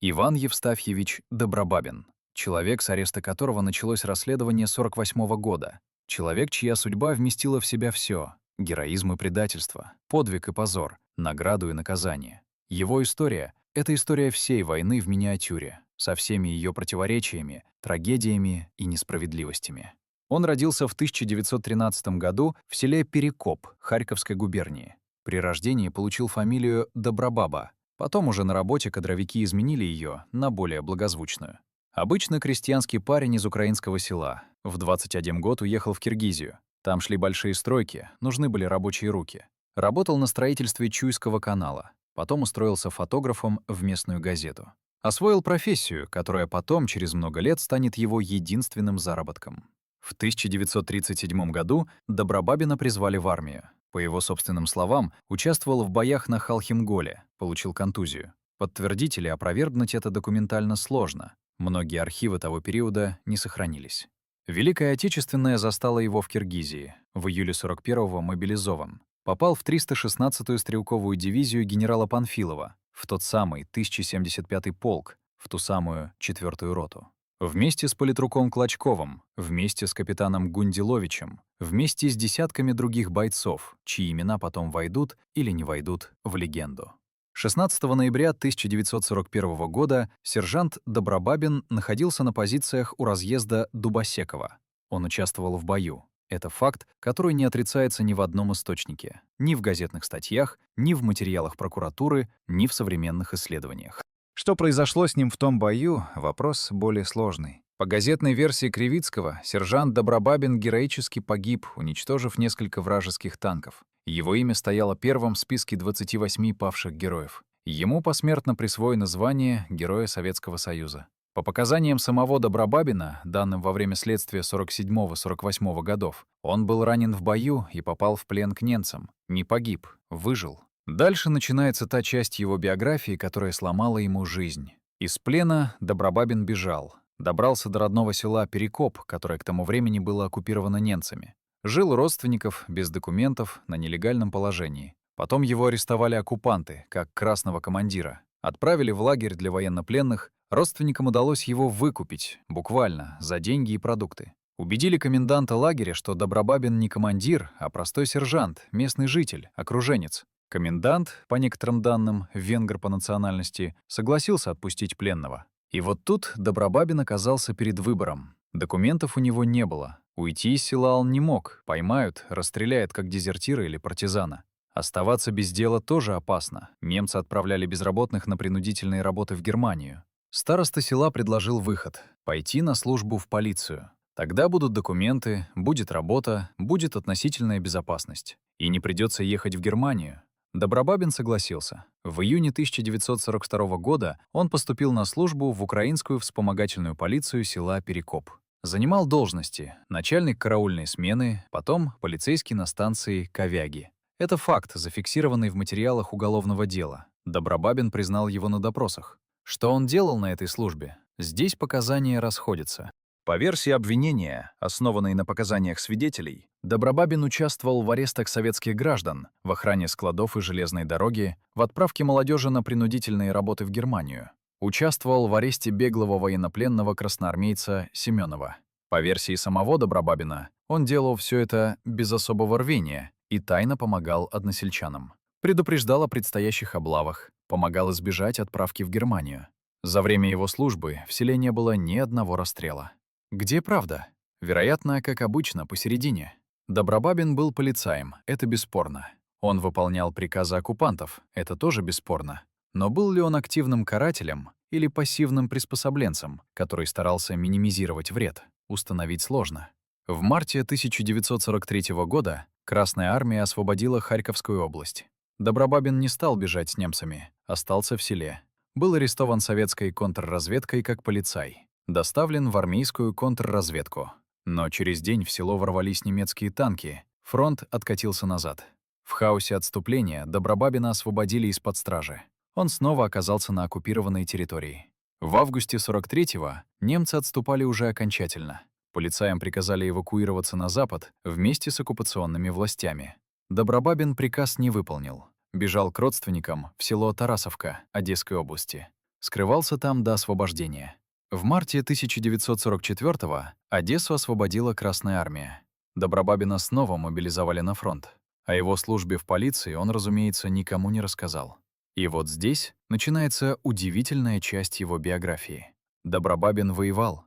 Иван Евстафьевич Добробабин. Человек, с ареста которого началось расследование 48-го года. Человек, чья судьба вместила в себя все: героизм и предательство, подвиг и позор, награду и наказание. Его история — это история всей войны в миниатюре, со всеми ее противоречиями, трагедиями и несправедливостями. Он родился в 1913 году в селе Перекоп Харьковской губернии. При рождении получил фамилию Добробаба. Потом уже на работе кадровики изменили ее на более благозвучную. Обычно крестьянский парень из украинского села. В 21 год уехал в Киргизию. Там шли большие стройки, нужны были рабочие руки. Работал на строительстве Чуйского канала. Потом устроился фотографом в местную газету. Освоил профессию, которая потом, через много лет, станет его единственным заработком. В 1937 году Добробабина призвали в армию. По его собственным словам, участвовал в боях на Халхинголе, получил контузию. Подтвердить или опровергнуть это документально сложно. Многие архивы того периода не сохранились. Великая Отечественная застала его в Киргизии. В июле 41-го мобилизован. Попал в 316-ю стрелковую дивизию генерала Панфилова, в тот самый 1075-й полк, в ту самую 4-ю роту. Вместе с политруком Клочковым, вместе с капитаном Гундиловичем, вместе с десятками других бойцов, чьи имена потом войдут или не войдут в легенду. 16 ноября 1941 года сержант Добробабин находился на позициях у разъезда Дубосекова. Он участвовал в бою. Это факт, который не отрицается ни в одном источнике, ни в газетных статьях, ни в материалах прокуратуры, ни в современных исследованиях. Что произошло с ним в том бою — вопрос более сложный. По газетной версии Кривицкого, сержант Добробабин героически погиб, уничтожив несколько вражеских танков. Его имя стояло первым в списке 28 павших героев. Ему посмертно присвоено звание Героя Советского Союза. По показаниям самого Добробабина, данным во время следствия 47-48 годов, он был ранен в бою и попал в плен к немцам. Не погиб, выжил. Дальше начинается та часть его биографии, которая сломала ему жизнь. Из плена Добробабин бежал. Добрался до родного села Перекоп, которое к тому времени было оккупировано немцами. Жил у родственников, без документов, на нелегальном положении. Потом его арестовали оккупанты, как красного командира. Отправили в лагерь для военнопленных. Родственникам удалось его выкупить, буквально, за деньги и продукты. Убедили коменданта лагеря, что Добробабин не командир, а простой сержант, местный житель, окруженец. Комендант, по некоторым данным, венгр по национальности, согласился отпустить пленного. И вот тут Добробабин оказался перед выбором. Документов у него не было. Уйти из села он не мог. Поймают, расстреляют как дезертира или партизана. Оставаться без дела тоже опасно. Немцы отправляли безработных на принудительные работы в Германию. Староста села предложил выход — пойти на службу в полицию. Тогда будут документы, будет работа, будет относительная безопасность. И не придется ехать в Германию. Добробабин согласился. В июне 1942 года он поступил на службу в украинскую вспомогательную полицию села Перекоп. Занимал должности — начальник караульной смены, потом полицейский на станции Ковяги. Это факт, зафиксированный в материалах уголовного дела. Добробабин признал его на допросах. Что он делал на этой службе? Здесь показания расходятся. По версии обвинения, основанной на показаниях свидетелей, Добробабин участвовал в арестах советских граждан, в охране складов и железной дороги, в отправке молодежи на принудительные работы в Германию. Участвовал в аресте беглого военнопленного красноармейца Семенова. По версии самого Добробабина, он делал все это без особого рвения и тайно помогал односельчанам. Предупреждал о предстоящих облавах, помогал избежать отправки в Германию. За время его службы в селе не было ни одного расстрела. Где правда? Вероятно, как обычно, посередине. Добробабин был полицаем, это бесспорно. Он выполнял приказы оккупантов, это тоже бесспорно. Но был ли он активным карателем или пассивным приспособленцем, который старался минимизировать вред, установить сложно. В марте 1943 года Красная армия освободила Харьковскую область. Добробабин не стал бежать с немцами, остался в селе. Был арестован советской контрразведкой как полицай. Доставлен в армейскую контрразведку. Но через день в село ворвались немецкие танки, фронт откатился назад. В хаосе отступления Добробабина освободили из-под стражи. Он снова оказался на оккупированной территории. В августе 43-го немцы отступали уже окончательно. Полицаям приказали эвакуироваться на запад вместе с оккупационными властями. Добробабин приказ не выполнил. Бежал к родственникам в село Тарасовка Одесской области. Скрывался там до освобождения. В марте 1944-го Одессу освободила Красная армия. Добробабина снова мобилизовали на фронт. О его службе в полиции он, разумеется, никому не рассказал. И вот здесь начинается удивительная часть его биографии. Добробабин воевал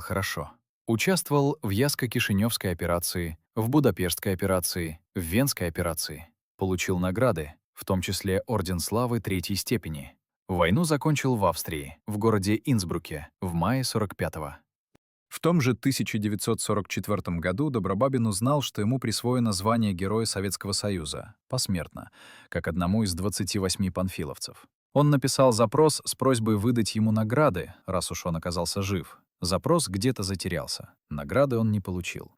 хорошо. Участвовал в Ясско-Кишинёвской операции, в Будапештской операции, в Венской операции. Получил награды, в том числе Орден Славы Третьей степени. Войну закончил в Австрии, в городе Инсбруке, в мае 45-го. В том же 1944 году Добробабин узнал, что ему присвоено звание Героя Советского Союза, посмертно, как одному из 28 панфиловцев. Он написал запрос с просьбой выдать ему награды, раз уж он оказался жив. Запрос где-то затерялся. Награды он не получил.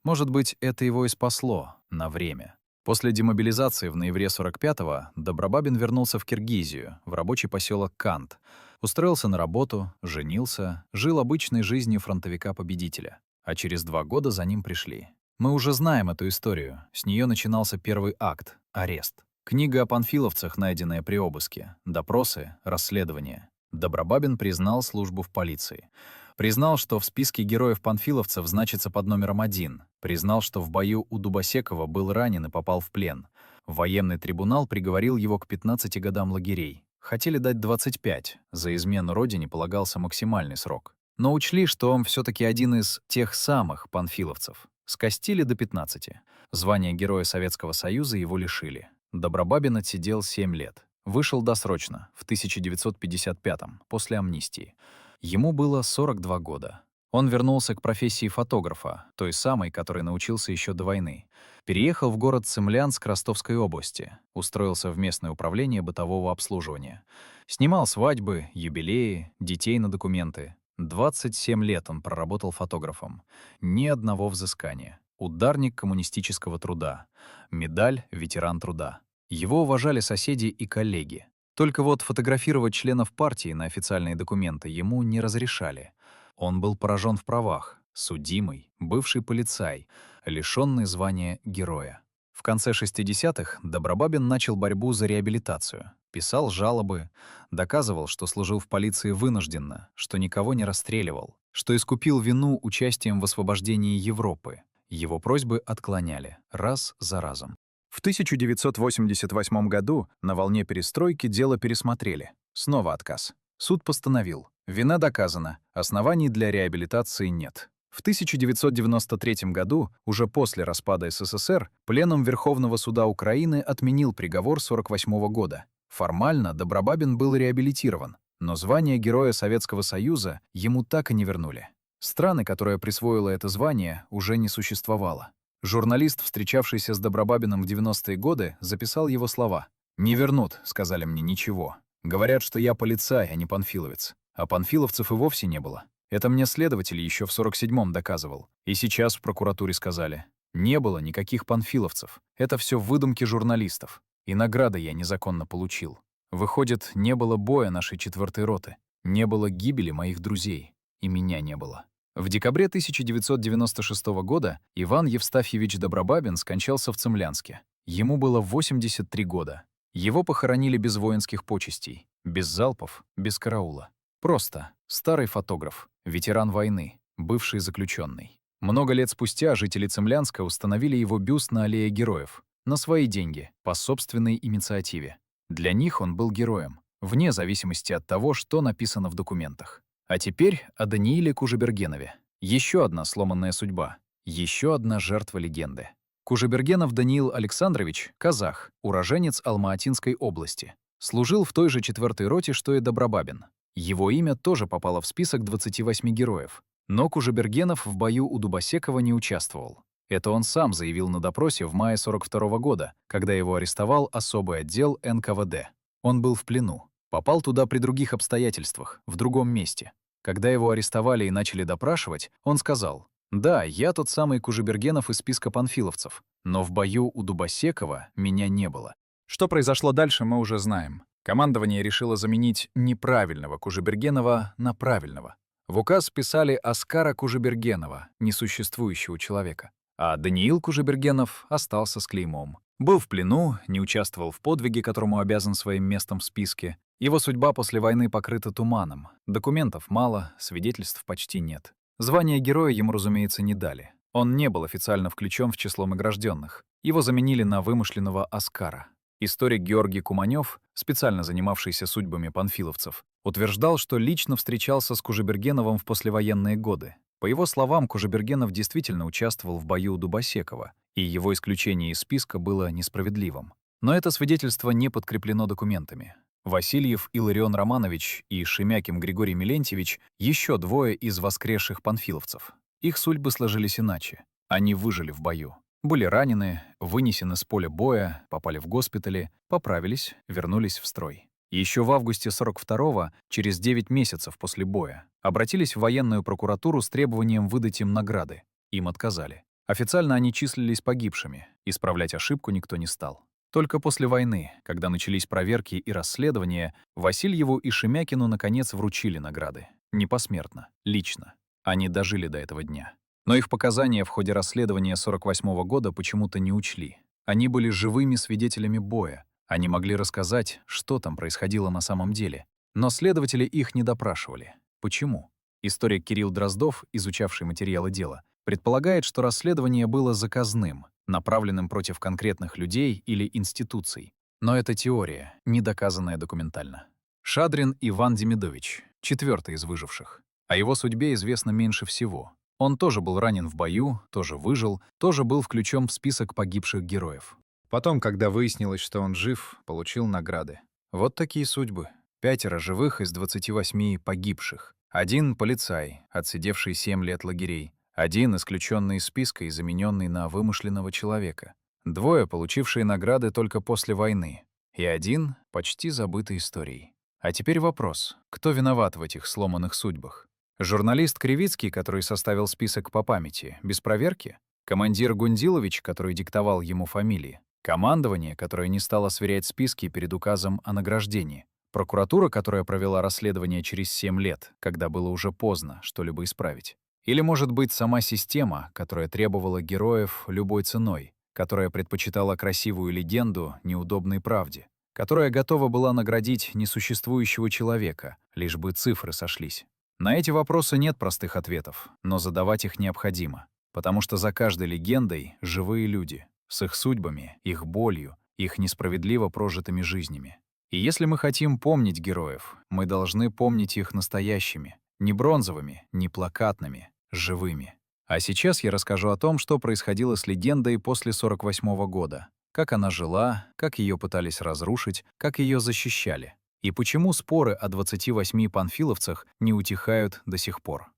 Может быть, это его и спасло на время. После демобилизации в ноябре 45-го Добробабин вернулся в Киргизию, в рабочий поселок Кант. Устроился на работу, женился, жил обычной жизнью фронтовика-победителя. А через 2 года за ним пришли. Мы уже знаем эту историю. С нее начинался первый акт — арест. Книга о панфиловцах, найденная при обыске. Допросы, расследования. Добробабин признал службу в полиции. Признал, что в списке героев-панфиловцев значится под номером 1. Признал, что в бою у Дубосекова был ранен и попал в плен. Военный трибунал приговорил его к 15 годам лагерей. Хотели дать 25. За измену родине полагался максимальный срок. Но учли, что он все-таки один из тех самых панфиловцев. Скостили до 15. Звание Героя Советского Союза его лишили. Добробабин отсидел 7 лет. Вышел досрочно, в 1955-м, после амнистии. Ему было 42 года. Он вернулся к профессии фотографа, той самой, которой научился еще до войны. Переехал в город Цимлянск Ростовской области, устроился в местное управление бытового обслуживания. Снимал свадьбы, юбилеи, детей на документы. 27 лет он проработал фотографом. Ни одного взыскания. Ударник коммунистического труда. Медаль «Ветеран труда». Его уважали соседи и коллеги. Только вот фотографировать членов партии на официальные документы ему не разрешали. Он был поражен в правах, судимый, бывший полицай, лишённый звания героя. В конце 60-х Добробабин начал борьбу за реабилитацию, писал жалобы, доказывал, что служил в полиции вынужденно, что никого не расстреливал, что искупил вину участием в освобождении Европы. Его просьбы отклоняли раз за разом. В 1988 году на волне перестройки дело пересмотрели. Снова отказ. Суд постановил: вина доказана, оснований для реабилитации нет. В 1993 году, уже после распада СССР, Пленум Верховного суда Украины отменил приговор 1948 года. Формально Добробабин был реабилитирован, но звание Героя Советского Союза ему так и не вернули. Страны, которая присвоила это звание, уже не существовало. Журналист, встречавшийся с Добробабиным в 90-е годы, записал его слова. «Не вернут», — сказали мне, — «ничего. Говорят, что я полицай, а не панфиловец. А панфиловцев и вовсе не было. Это мне следователь еще в 47-м доказывал. И сейчас в прокуратуре сказали. Не было никаких панфиловцев. Это все выдумки журналистов. И награды я незаконно получил. Выходит, не было боя нашей 4-й роты, не было гибели моих друзей, и меня не было. В декабре 1996 года Иван Евстафьевич Добробабин скончался в Цимлянске. Ему было 83 года. Его похоронили без воинских почестей, без залпов, без караула. Просто старый фотограф, ветеран войны, бывший заключенный. Много лет спустя жители Цимлянска установили его бюст на Аллее Героев, на свои деньги, по собственной инициативе. Для них он был героем, вне зависимости от того, что написано в документах. А теперь о Данииле Кужебергенове. Еще одна сломанная судьба, еще одна жертва легенды. Кужебергенов Даниил Александрович — казах, уроженец Алма-Атинской области. Служил в той же 4-й роте, что и Добробабин. Его имя тоже попало в список 28 героев. Но Кужебергенов в бою у Дубосекова не участвовал. Это он сам заявил на допросе в мае 42 года, когда его арестовал особый отдел НКВД. Он был в плену. Попал туда при других обстоятельствах, в другом месте. Когда его арестовали и начали допрашивать, он сказал: «Да, я тот самый Кужебергенов из списка панфиловцев, но в бою у Дубосекова меня не было». Что произошло дальше, мы уже знаем. Командование решило заменить неправильного Кужебергенова на правильного. В указ вписали Оскара Кужебергенова, несуществующего человека. А Даниил Кужебергенов остался с клеймом. Был в плену, не участвовал в подвиге, которому обязан своим местом в списке. Его судьба после войны покрыта туманом. Документов мало, свидетельств почти нет. Звание героя ему, разумеется, не дали. Он не был официально включен в число награжденных. Его заменили на вымышленного Оскара. Историк Георгий Куманёв, специально занимавшийся судьбами панфиловцев, утверждал, что лично встречался с Кужебергеновым в послевоенные годы. По его словам, Кужебергенов действительно участвовал в бою у Дубосекова, и его исключение из списка было несправедливым. Но это свидетельство не подкреплено документами. Васильев Илларион Романович и Шемякин Григорий Милентьевич — еще двое из воскресших панфиловцев. Их судьбы сложились иначе. Они выжили в бою. Были ранены, вынесены с поля боя, попали в госпитали, поправились, вернулись в строй. Еще в августе 42-го, через 9 месяцев после боя, обратились в военную прокуратуру с требованием выдать им награды. Им отказали. Официально они числились погибшими. Исправлять ошибку никто не стал. Только после войны, когда начались проверки и расследования, Васильеву и Шемякину наконец вручили награды. Не посмертно, лично. Они дожили до этого дня. Но их показания в ходе расследования 48-го года почему-то не учли. Они были живыми свидетелями боя. Они могли рассказать, что там происходило на самом деле. Но следователи их не допрашивали. Почему? Историк Кирилл Дроздов, изучавший материалы дела, предполагает, что расследование было заказным, направленным против конкретных людей или институций. Но это теория, не доказанная документально. Шадрин Иван Демидович, 4-й из выживших. О его судьбе известно меньше всего. Он тоже был ранен в бою, тоже выжил, тоже был включен в список погибших героев. Потом, когда выяснилось, что он жив, получил награды. Вот такие судьбы. 5 живых из 28 погибших. 1 полицай, отсидевший 7 лет лагерей. 1 исключенный из списка и замененный на вымышленного человека. 2 получившие награды только после войны. И 1 почти забытый историей. А теперь вопрос: кто виноват в этих сломанных судьбах? Журналист Кривицкий, который составил список по памяти, без проверки? Командир Гундилович, который диктовал ему фамилии? Командование, которое не стало сверять списки перед указом о награждении? Прокуратура, которая провела расследование через 7 лет, когда было уже поздно что-либо исправить? Или, может быть, сама система, которая требовала героев любой ценой, которая предпочитала красивую легенду неудобной правде, которая готова была наградить несуществующего человека, лишь бы цифры сошлись? На эти вопросы нет простых ответов, но задавать их необходимо, потому что за каждой легендой живые люди, с их судьбами, их болью, их несправедливо прожитыми жизнями. И если мы хотим помнить героев, мы должны помнить их настоящими, не бронзовыми, не плакатными, живыми. А сейчас я расскажу о том, что происходило с легендой после 48-го года, как она жила, как ее пытались разрушить, как ее защищали. И почему споры о 28 панфиловцах не утихают до сих пор?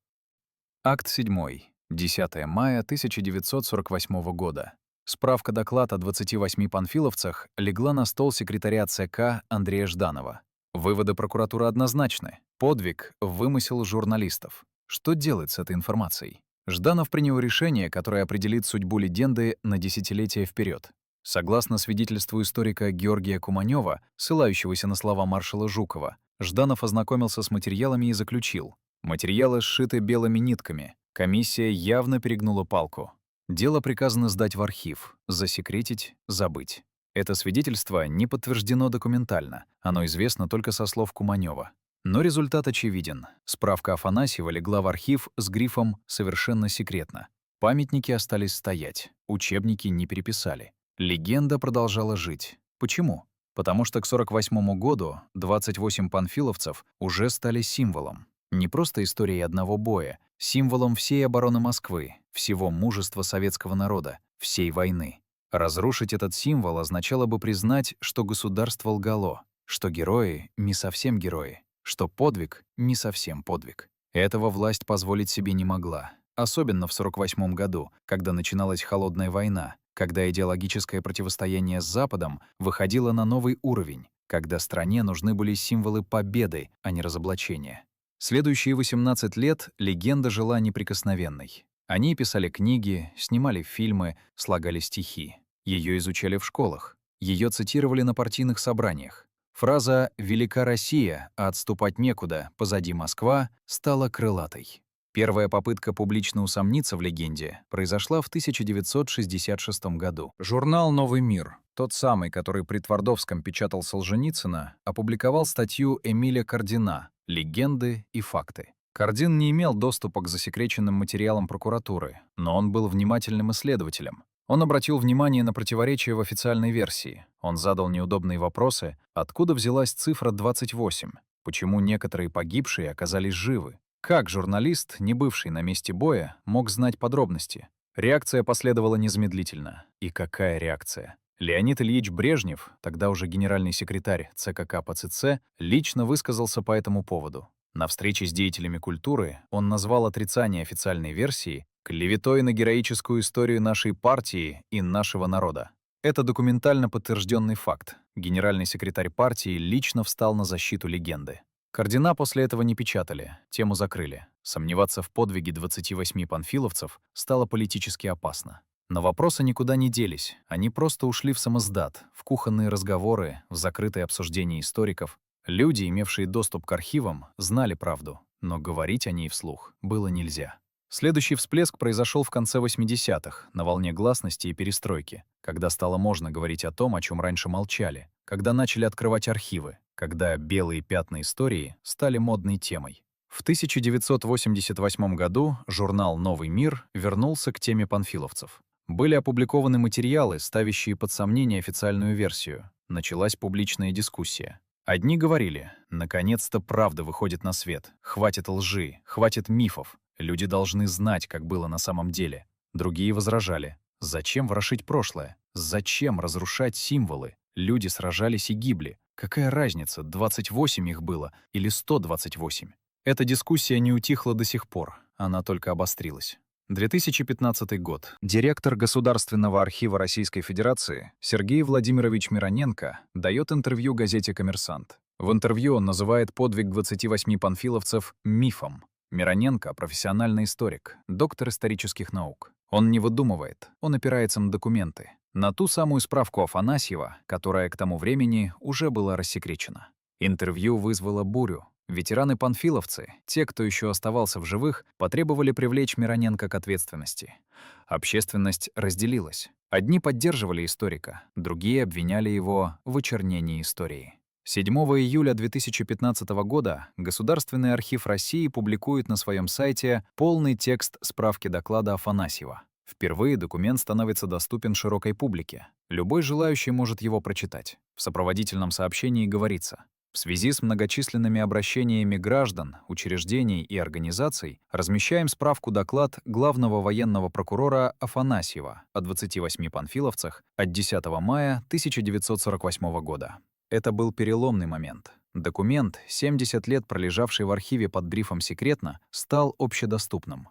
Акт 7. 10 мая 1948 года. Справка-доклад о 28 панфиловцах легла на стол секретаря ЦК Андрея Жданова. Выводы прокуратуры однозначны. Подвиг — вымысел журналистов. Что делать с этой информацией? Жданов принял решение, которое определит судьбу легенды на десятилетия вперед. Согласно свидетельству историка Георгия Куманёва, ссылающегося на слова маршала Жукова, Жданов ознакомился с материалами и заключил: материалы сшиты белыми нитками. Комиссия явно перегнула палку. Дело приказано сдать в архив, засекретить, забыть. Это свидетельство не подтверждено документально, оно известно только со слов Куманёва. Но результат очевиден. Справка Афанасьева легла в архив с грифом «Совершенно секретно». Памятники остались стоять, учебники не переписали. Легенда продолжала жить. Почему? Потому что к 1948 году 28 панфиловцев уже стали символом. Не просто историей одного боя, символом всей обороны Москвы, всего мужества советского народа, всей войны. Разрушить этот символ означало бы признать, что государство лгало, что герои не совсем герои, что подвиг не совсем подвиг. Этого власть позволить себе не могла. Особенно в 1948 году, когда начиналась холодная война, когда идеологическое противостояние с Западом выходило на новый уровень, когда стране нужны были символы победы, а не разоблачения. Следующие 18 лет легенда жила неприкосновенной. Они писали книги, снимали фильмы, слагали стихи. Ее изучали в школах. Ее цитировали на партийных собраниях. Фраза «Велика Россия, а отступать некуда, позади Москва» стала крылатой. Первая попытка публично усомниться в легенде произошла в 1966 году. Журнал «Новый мир», тот самый, который при Твардовском печатал Солженицына, опубликовал статью Эмиля Кардина «Легенды и факты». Кардин не имел доступа к засекреченным материалам прокуратуры, но он был внимательным исследователем. Он обратил внимание на противоречия в официальной версии. Он задал неудобные вопросы, откуда взялась цифра 28, почему некоторые погибшие оказались живы. Как журналист, не бывший на месте боя, мог знать подробности? Реакция последовала незамедлительно. И какая реакция? Леонид Ильич Брежнев, тогда уже генеральный секретарь ЦК КПЦЦ, лично высказался по этому поводу. На встрече с деятелями культуры он назвал отрицание официальной версии клеветой на героическую историю нашей партии и нашего народа. Это документально подтвержденный факт. Генеральный секретарь партии лично встал на защиту легенды. Кардина после этого не печатали, тему закрыли. Сомневаться в подвиге 28 панфиловцев стало политически опасно. Но вопросы никуда не делись, они просто ушли в самоздат, в кухонные разговоры, в закрытые обсуждения историков. Люди, имевшие доступ к архивам, знали правду, но говорить о ней вслух было нельзя. Следующий всплеск произошел в конце 80-х, на волне гласности и перестройки, когда стало можно говорить о том, о чем раньше молчали, когда начали открывать архивы, когда белые пятна истории стали модной темой. В 1988 году журнал «Новый мир» вернулся к теме панфиловцев. Были опубликованы материалы, ставящие под сомнение официальную версию. Началась публичная дискуссия. Одни говорили: наконец-то правда выходит на свет, хватит лжи, хватит мифов, люди должны знать, как было на самом деле. Другие возражали: зачем ворошить прошлое? Зачем разрушать символы? Люди сражались и гибли. Какая разница, 28 их было или 128? Эта дискуссия не утихла до сих пор, она только обострилась. 2015 год. Директор Государственного архива Российской Федерации Сергей Владимирович Мироненко дает интервью газете «Коммерсант». В интервью он называет подвиг 28 панфиловцев мифом. Мироненко — профессиональный историк, доктор исторических наук. Он не выдумывает, он опирается на документы, на ту самую справку Афанасьева, которая к тому времени уже была рассекречена. Интервью вызвало бурю. Ветераны-панфиловцы, те, кто еще оставался в живых, потребовали привлечь Мироненко к ответственности. Общественность разделилась. Одни поддерживали историка, другие обвиняли его в очернении истории. 7 июля 2015 года Государственный архив России публикует на своем сайте полный текст справки доклада Афанасьева. Впервые документ становится доступен широкой публике. Любой желающий может его прочитать. В сопроводительном сообщении говорится: в связи с многочисленными обращениями граждан, учреждений и организаций размещаем справку-доклад главного военного прокурора Афанасьева о 28 панфиловцах от 10 мая 1948 года. Это был переломный момент. Документ, 70 лет пролежавший в архиве под брифом «Секретно», стал общедоступным.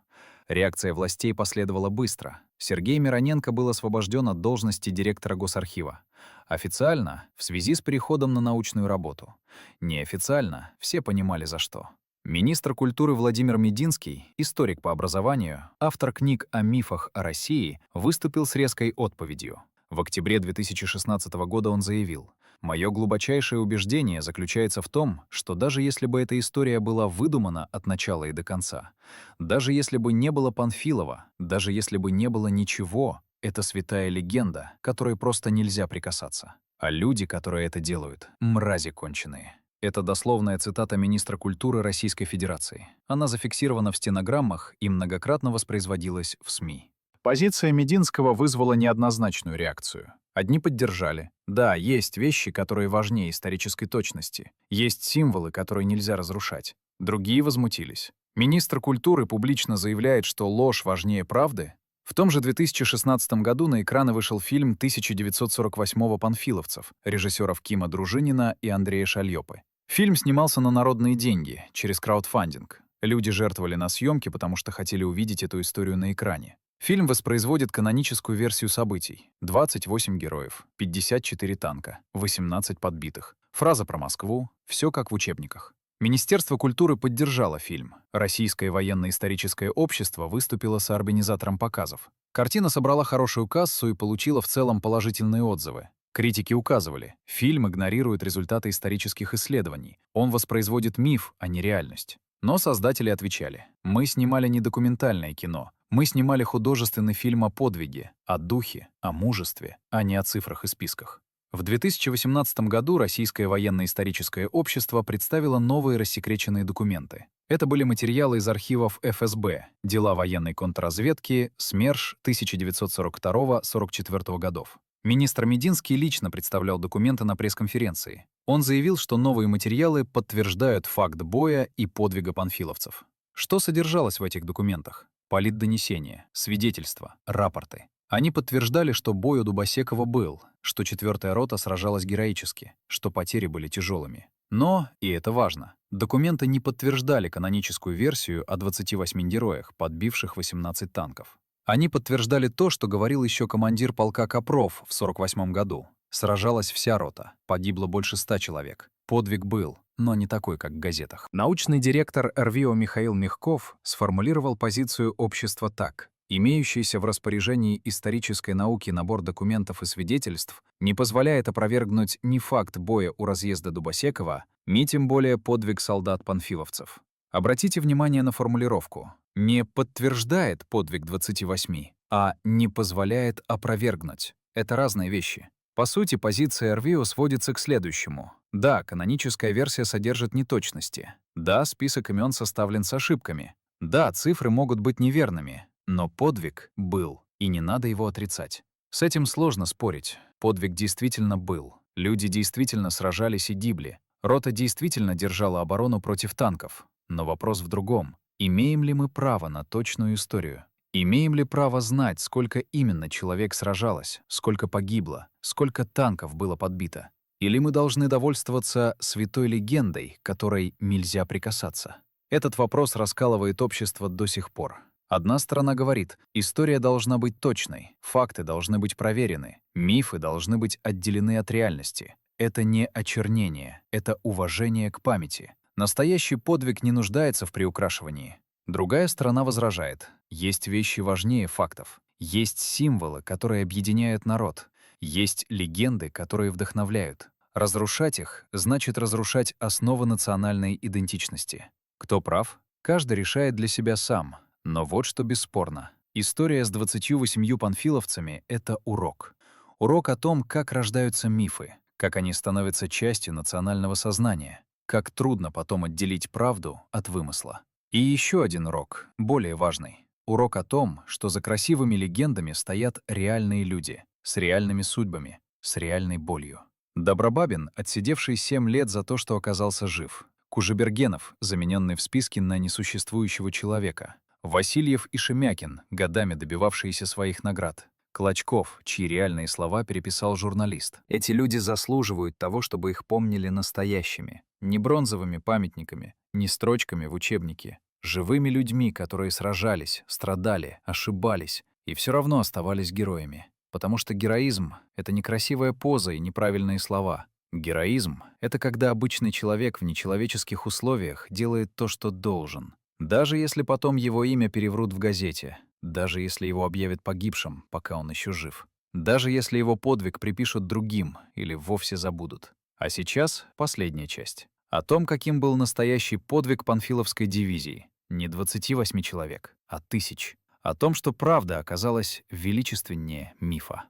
Реакция властей последовала быстро. Сергей Мироненко был освобожден от должности директора Госархива. Официально — в связи с переходом на научную работу. Неофициально — все понимали, за что. Министр культуры Владимир Мединский, историк по образованию, автор книг о мифах о России, выступил с резкой отповедью. В октябре 2016 года он заявил: «Мое глубочайшее убеждение заключается в том, что даже если бы эта история была выдумана от начала и до конца, даже если бы не было Панфилова, даже если бы не было ничего, это святая легенда, которой просто нельзя прикасаться. А люди, которые это делают, мрази конченые». Это дословная цитата министра культуры Российской Федерации. Она зафиксирована в стенограммах и многократно воспроизводилась в СМИ. Позиция Мединского вызвала неоднозначную реакцию. Одни поддержали. Да, есть вещи, которые важнее исторической точности. Есть символы, которые нельзя разрушать. Другие возмутились. Министр культуры публично заявляет, что ложь важнее правды. В том же 2016 году на экраны вышел фильм 1948-го «Панфиловцев» режиссеров Кима Дружинина и Андрея Шальёпы. Фильм снимался на народные деньги, через краудфандинг. Люди жертвовали на съемки, потому что хотели увидеть эту историю на экране. Фильм воспроизводит каноническую версию событий. 28 героев, 54 танка, 18 подбитых. Фраза про Москву, все как в учебниках. Министерство культуры поддержало фильм. Российское военно-историческое общество выступило соорганизатором показов. Картина собрала хорошую кассу и получила в целом положительные отзывы. Критики указывали, фильм игнорирует результаты исторических исследований. Он воспроизводит миф, а не реальность. Но создатели отвечали: «Мы снимали не документальное кино. Мы снимали художественный фильм о подвиге, о духе, о мужестве, а не о цифрах и списках». В 2018 году Российское военно-историческое общество представило новые рассекреченные документы. Это были материалы из архивов ФСБ, дела военной контрразведки, СМЕРШ 1942-44 годов. Министр Мединский лично представлял документы на пресс-конференции. Он заявил, что новые материалы подтверждают факт боя и подвига панфиловцев. Что содержалось в этих документах? Политдонесения, свидетельства, рапорты. Они подтверждали, что бой у Дубосекова был, что 4-я рота сражалась героически, что потери были тяжелыми. Но, и это важно, документы не подтверждали каноническую версию о 28 героях, подбивших 18 танков. Они подтверждали то, что говорил еще командир полка Копров в 48 году. Сражалась вся рота, погибло больше 100 человек. Подвиг был, но не такой, как в газетах. Научный директор РВИО Михаил Мягков сформулировал позицию общества так: имеющийся в распоряжении исторической науки набор документов и свидетельств не позволяет опровергнуть ни факт боя у разъезда Дубосекова, ни тем более подвиг солдат-панфиловцев. Обратите внимание на формулировку. Не подтверждает подвиг 28, а не позволяет опровергнуть. Это разные вещи. По сути, позиция РВИО сводится к следующему. Да, каноническая версия содержит неточности. Да, список имен составлен с ошибками. Да, цифры могут быть неверными. Но подвиг был, и не надо его отрицать. С этим сложно спорить. Подвиг действительно был. Люди действительно сражались и гибли. Рота действительно держала оборону против танков. Но вопрос в другом. Имеем ли мы право на точную историю? Имеем ли право знать, сколько именно человек сражалось, сколько погибло, сколько танков было подбито? Или мы должны довольствоваться святой легендой, которой нельзя прикасаться? Этот вопрос раскалывает общество до сих пор. Одна сторона говорит, история должна быть точной, факты должны быть проверены, мифы должны быть отделены от реальности. Это не очернение, это уважение к памяти. Настоящий подвиг не нуждается в приукрашивании. Другая сторона возражает. Есть вещи важнее фактов. Есть символы, которые объединяют народ. Есть легенды, которые вдохновляют. Разрушать их значит разрушать основы национальной идентичности. Кто прав? Каждый решает для себя сам. Но вот что бесспорно. История с 28 панфиловцами — это урок. Урок о том, как рождаются мифы, как они становятся частью национального сознания, как трудно потом отделить правду от вымысла. И еще один урок, более важный. Урок о том, что за красивыми легендами стоят реальные люди, с реальными судьбами, с реальной болью. Добробабин, отсидевший 7 лет за то, что оказался жив. Кужебергенов, замененный в списке на несуществующего человека. Васильев и Шемякин, годами добивавшиеся своих наград. Клочков, чьи реальные слова переписал журналист. Эти люди заслуживают того, чтобы их помнили настоящими. Не бронзовыми памятниками, не строчками в учебнике. Живыми людьми, которые сражались, страдали, ошибались и все равно оставались героями. Потому что героизм — это не красивая поза и неправильные слова. Героизм — это когда обычный человек в нечеловеческих условиях делает то, что должен. Даже если потом его имя переврут в газете, даже если его объявят погибшим, пока он еще жив. даже если его подвиг припишут другим или вовсе забудут. А сейчас последняя часть. О том, каким был настоящий подвиг Панфиловской дивизии. Не 28 человек, а тысяч. О том, что правда оказалась величественнее мифа.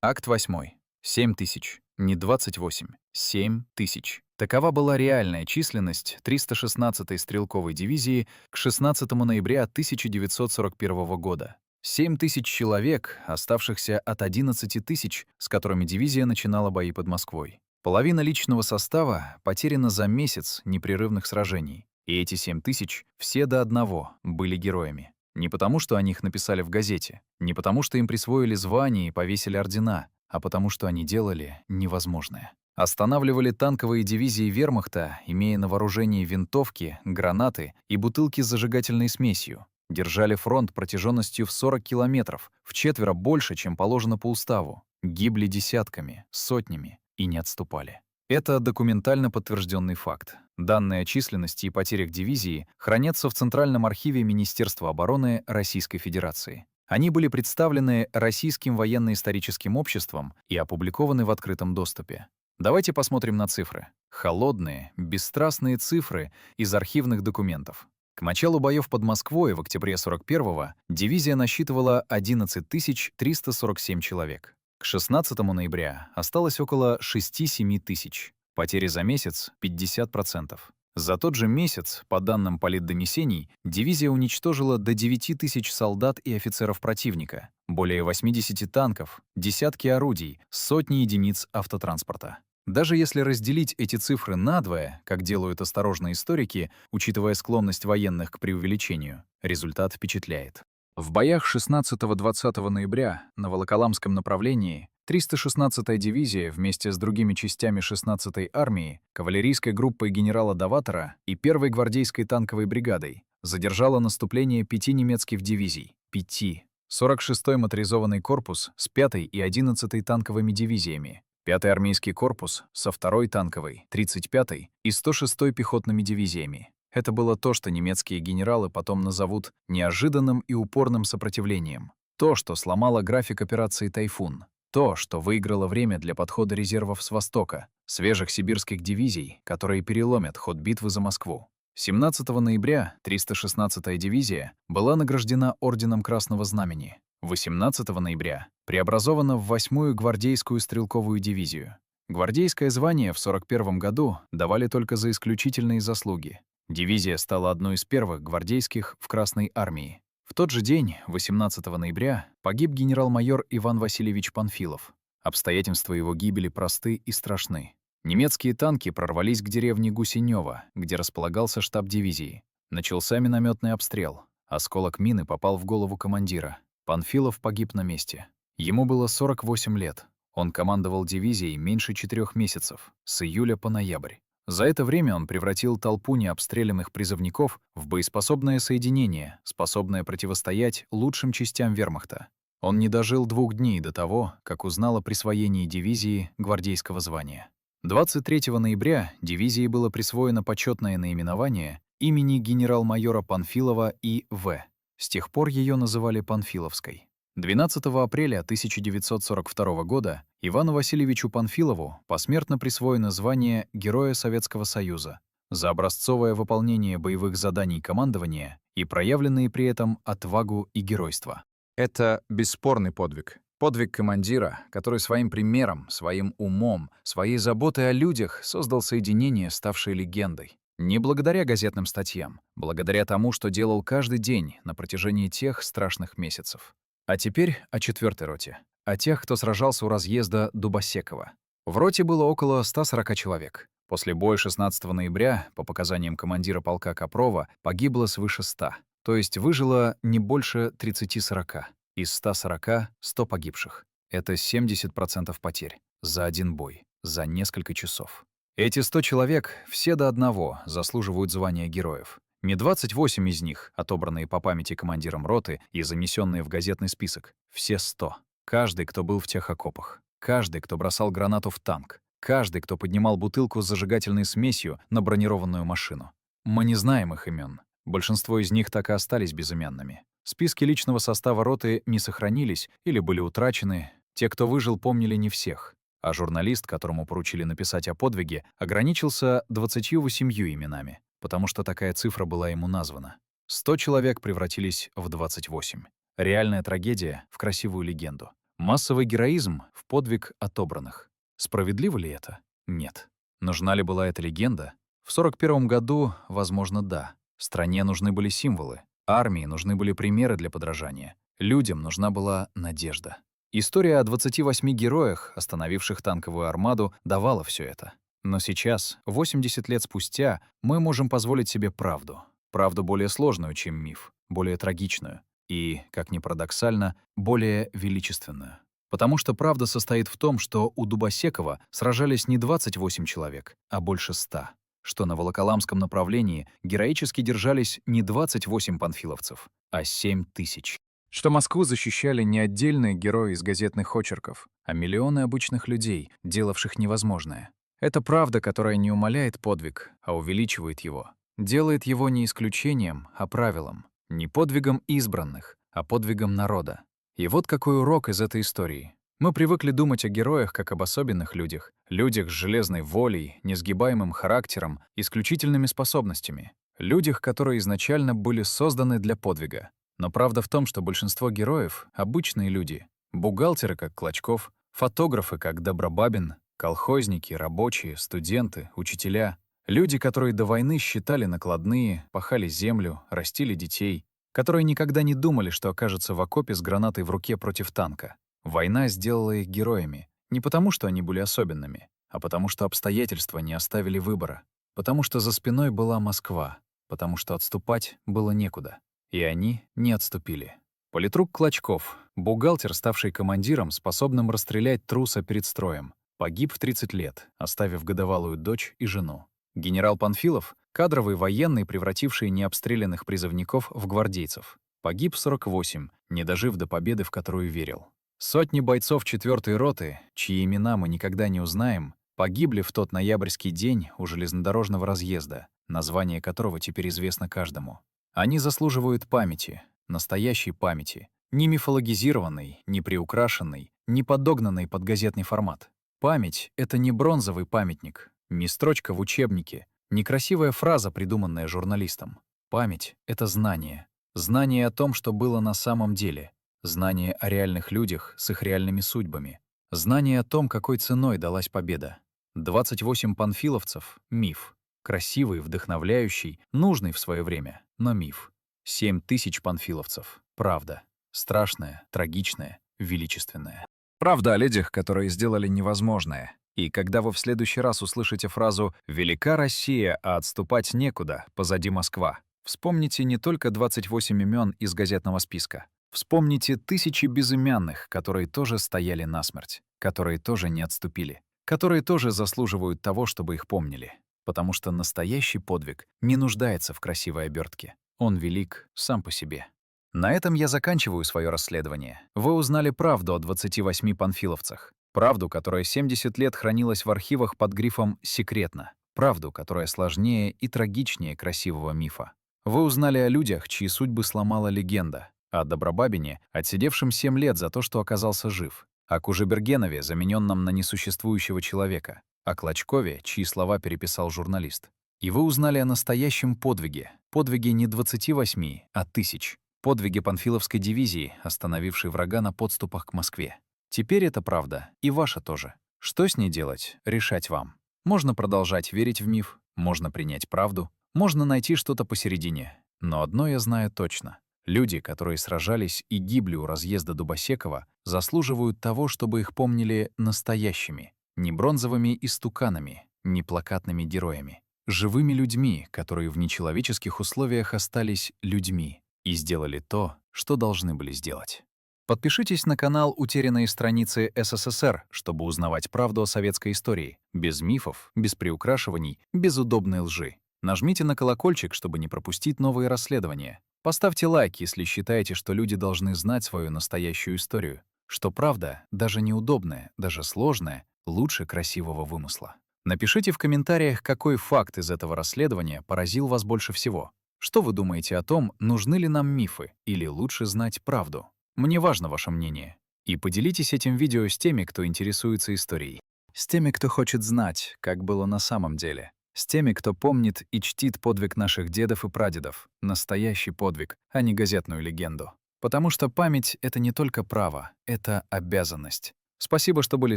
Акт 8. 7 тысяч. Не 28. 7 тысяч. Такова была реальная численность 316-й стрелковой дивизии к 16 ноября 1941 года. 7 тысяч человек, оставшихся от 11 тысяч, с которыми дивизия начинала бои под Москвой. Половина личного состава потеряна за месяц непрерывных сражений. И эти 7 тысяч, все до одного, были героями. Не потому, что о них написали в газете, не потому, что им присвоили звания и повесили ордена, а потому, что они делали невозможное. Останавливали танковые дивизии вермахта, имея на вооружении винтовки, гранаты и бутылки с зажигательной смесью. Держали фронт протяженностью в 40 километров, вчетверо больше, чем положено по уставу. Гибли десятками, сотнями и не отступали. Это документально подтвержденный факт. Данные о численности и потерях дивизии хранятся в Центральном архиве Министерства обороны Российской Федерации. Они были представлены Российским военно-историческим обществом и опубликованы в открытом доступе. Давайте посмотрим на цифры. Холодные, бесстрастные цифры из архивных документов. К началу боев под Москвой в октябре 41-го дивизия насчитывала 11 347 человек. К 16 ноября осталось около 6-7 тысяч. Потери за месяц — 50%. За тот же месяц, по данным политдонесений, дивизия уничтожила до 9 тысяч солдат и офицеров противника, более 80 танков, десятки орудий, сотни единиц автотранспорта. Даже если разделить эти цифры надвое, как делают осторожные историки, учитывая склонность военных к преувеличению, результат впечатляет. В боях 16-20 ноября на Волоколамском направлении 316-я дивизия вместе с другими частями 16-й армии, кавалерийской группой генерала Даватора и 1-й гвардейской танковой бригадой задержала наступление 5 немецких дивизий. 5. 46-й моторизованный корпус с 5-й и 11-й танковыми дивизиями, 5-й армейский корпус со 2-й танковой, 35-й и 106-й пехотными дивизиями. Это было то, что немецкие генералы потом назовут неожиданным и упорным сопротивлением. То, что сломало график операции «Тайфун». То, что выиграло время для подхода резервов с востока, свежих сибирских дивизий, которые переломят ход битвы за Москву. 17 ноября 316-я дивизия была награждена Орденом Красного Знамени. 18 ноября преобразована в 8-ю гвардейскую стрелковую дивизию. Гвардейское звание в 41 году давали только за исключительные заслуги. Дивизия стала одной из первых гвардейских в Красной армии. В тот же день, 18 ноября, погиб генерал-майор Иван Васильевич Панфилов. Обстоятельства его гибели просты и страшны. Немецкие танки прорвались к деревне Гусенёво, где располагался штаб дивизии. Начался минометный обстрел. Осколок мины попал в голову командира. Панфилов погиб на месте. Ему было 48 лет. Он командовал дивизией меньше 4 месяцев, с июля по ноябрь. За это время он превратил толпу необстрелянных призывников в боеспособное соединение, способное противостоять лучшим частям вермахта. Он не дожил 2 дней до того, как узнал о присвоении дивизии гвардейского звания. 23 ноября дивизии было присвоено почетное наименование имени генерал-майора Панфилова И.В. С тех пор ее называли Панфиловской. 12 апреля 1942 года Ивану Васильевичу Панфилову посмертно присвоено звание Героя Советского Союза за образцовое выполнение боевых заданий командования и проявленные при этом отвагу и геройство. Это бесспорный подвиг. Подвиг командира, который своим примером, своим умом, своей заботой о людях создал соединение, ставшее легендой. Не благодаря газетным статьям, благодаря тому, что делал каждый день на протяжении тех страшных месяцев. А теперь о 4-й роте, о тех, кто сражался у разъезда Дубосекова. В роте было около 140 человек. После боя 16 ноября, по показаниям командира полка Копрова, погибло свыше 100, то есть выжило не больше 30-40. Из 140 — 100 погибших. Это 70% потерь за один бой, за несколько часов. Эти 100 человек, все до одного, заслуживают звания героев. Не 28 из них, отобранные по памяти командиром роты и занесенные в газетный список. Все 100. Каждый, кто был в тех окопах. Каждый, кто бросал гранату в танк. Каждый, кто поднимал бутылку с зажигательной смесью на бронированную машину. Мы не знаем их имен. Большинство из них так и остались безымянными. Списки личного состава роты не сохранились или были утрачены. Те, кто выжил, помнили не всех. А журналист, которому поручили написать о подвиге, ограничился 28 именами, потому что такая цифра была ему названа. 100 человек превратились в 28. Реальная трагедия — в красивую легенду. Массовый героизм — в подвиг отобранных. Справедливо ли это? Нет. Нужна ли была эта легенда? В 41 году, возможно, да. Стране нужны были символы. Армии нужны были примеры для подражания. Людям нужна была надежда. История о 28 героях, остановивших танковую армаду, давала все это. Но сейчас, 80 лет спустя, мы можем позволить себе правду. Правду более сложную, чем миф, более трагичную и, как ни парадоксально, более величественную. Потому что правда состоит в том, что у Дубосекова сражались не 28 человек, а больше 100. Что на Волоколамском направлении героически держались не 28 панфиловцев, а 7000. Что Москву защищали не отдельные герои из газетных очерков, а миллионы обычных людей, делавших невозможное. Это правда, которая не умаляет подвиг, а увеличивает его. Делает его не исключением, а правилом. Не подвигом избранных, а подвигом народа. И вот какой урок из этой истории. Мы привыкли думать о героях как об особенных людях. Людях с железной волей, несгибаемым характером, исключительными способностями. Людях, которые изначально были созданы для подвига. Но правда в том, что большинство героев — обычные люди. Бухгалтеры, как Клочков, фотографы, как Добробабин, колхозники, рабочие, студенты, учителя. Люди, которые до войны считали накладные, пахали землю, растили детей, которые никогда не думали, что окажутся в окопе с гранатой в руке против танка. Война сделала их героями. Не потому, что они были особенными, а потому, что обстоятельства не оставили выбора. Потому что за спиной была Москва. Потому что отступать было некуда. И они не отступили. Политрук Клочков, бухгалтер, ставший командиром, способным расстрелять труса перед строем, погиб в 30 лет, оставив годовалую дочь и жену. Генерал Панфилов, кадровый военный, превративший необстрелянных призывников в гвардейцев, погиб в 48, не дожив до победы, в которую верил. Сотни бойцов 4-й роты, чьи имена мы никогда не узнаем, погибли в тот ноябрьский день у железнодорожного разъезда, название которого теперь известно каждому. Они заслуживают памяти, настоящей памяти, не мифологизированной, не приукрашенной, не подогнанной под газетный формат. Память — это не бронзовый памятник, не строчка в учебнике, не красивая фраза, придуманная журналистом. Память — это знание. Знание о том, что было на самом деле. Знание о реальных людях с их реальными судьбами. Знание о том, какой ценой далась победа. 28 панфиловцев — миф. Красивый, вдохновляющий, нужный в свое время, но миф. 7000 панфиловцев — правда. Страшная, трагичная, величественная. Правда о людях, которые сделали невозможное. И когда вы в следующий раз услышите фразу «Велика Россия, а отступать некуда, позади Москва», вспомните не только 28 имен из газетного списка. Вспомните тысячи безымянных, которые тоже стояли насмерть, которые тоже не отступили, которые тоже заслуживают того, чтобы их помнили. Потому что настоящий подвиг не нуждается в красивой обертке. Он велик сам по себе. На этом я заканчиваю свое расследование. Вы узнали правду о 28 панфиловцах. Правду, которая 70 лет хранилась в архивах под грифом «секретно». Правду, которая сложнее и трагичнее красивого мифа. Вы узнали о людях, чьи судьбы сломала легенда. О Добробабине, отсидевшем 7 лет за то, что оказался жив. О Кужебергенове, замененном на несуществующего человека. О Клочкове, чьи слова переписал журналист. И вы узнали о настоящем подвиге. Подвиге не 28, а 1000. Подвиге Панфиловской дивизии, остановившей врага на подступах к Москве. Теперь это правда, и ваша тоже. Что с ней делать, решать вам. Можно продолжать верить в миф, можно принять правду, можно найти что-то посередине. Но одно я знаю точно. Люди, которые сражались и гибли у разъезда Дубосекова, заслуживают того, чтобы их помнили настоящими. Не бронзовыми истуканами, не плакатными героями. Живыми людьми, которые в нечеловеческих условиях остались людьми и сделали то, что должны были сделать. Подпишитесь на канал «Утерянные страницы СССР», чтобы узнавать правду о советской истории. Без мифов, без приукрашиваний, без удобной лжи. Нажмите на колокольчик, чтобы не пропустить новые расследования. Поставьте лайк, если считаете, что люди должны знать свою настоящую историю. Что правда, даже неудобная, даже сложная, лучше красивого вымысла. Напишите в комментариях, какой факт из этого расследования поразил вас больше всего. Что вы думаете о том, нужны ли нам мифы или лучше знать правду? Мне важно ваше мнение. И поделитесь этим видео с теми, кто интересуется историей. С теми, кто хочет знать, как было на самом деле. С теми, кто помнит и чтит подвиг наших дедов и прадедов. Настоящий подвиг, а не газетную легенду. Потому что память — это не только право, это обязанность. Спасибо, что были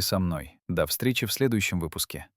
со мной. До встречи в следующем выпуске.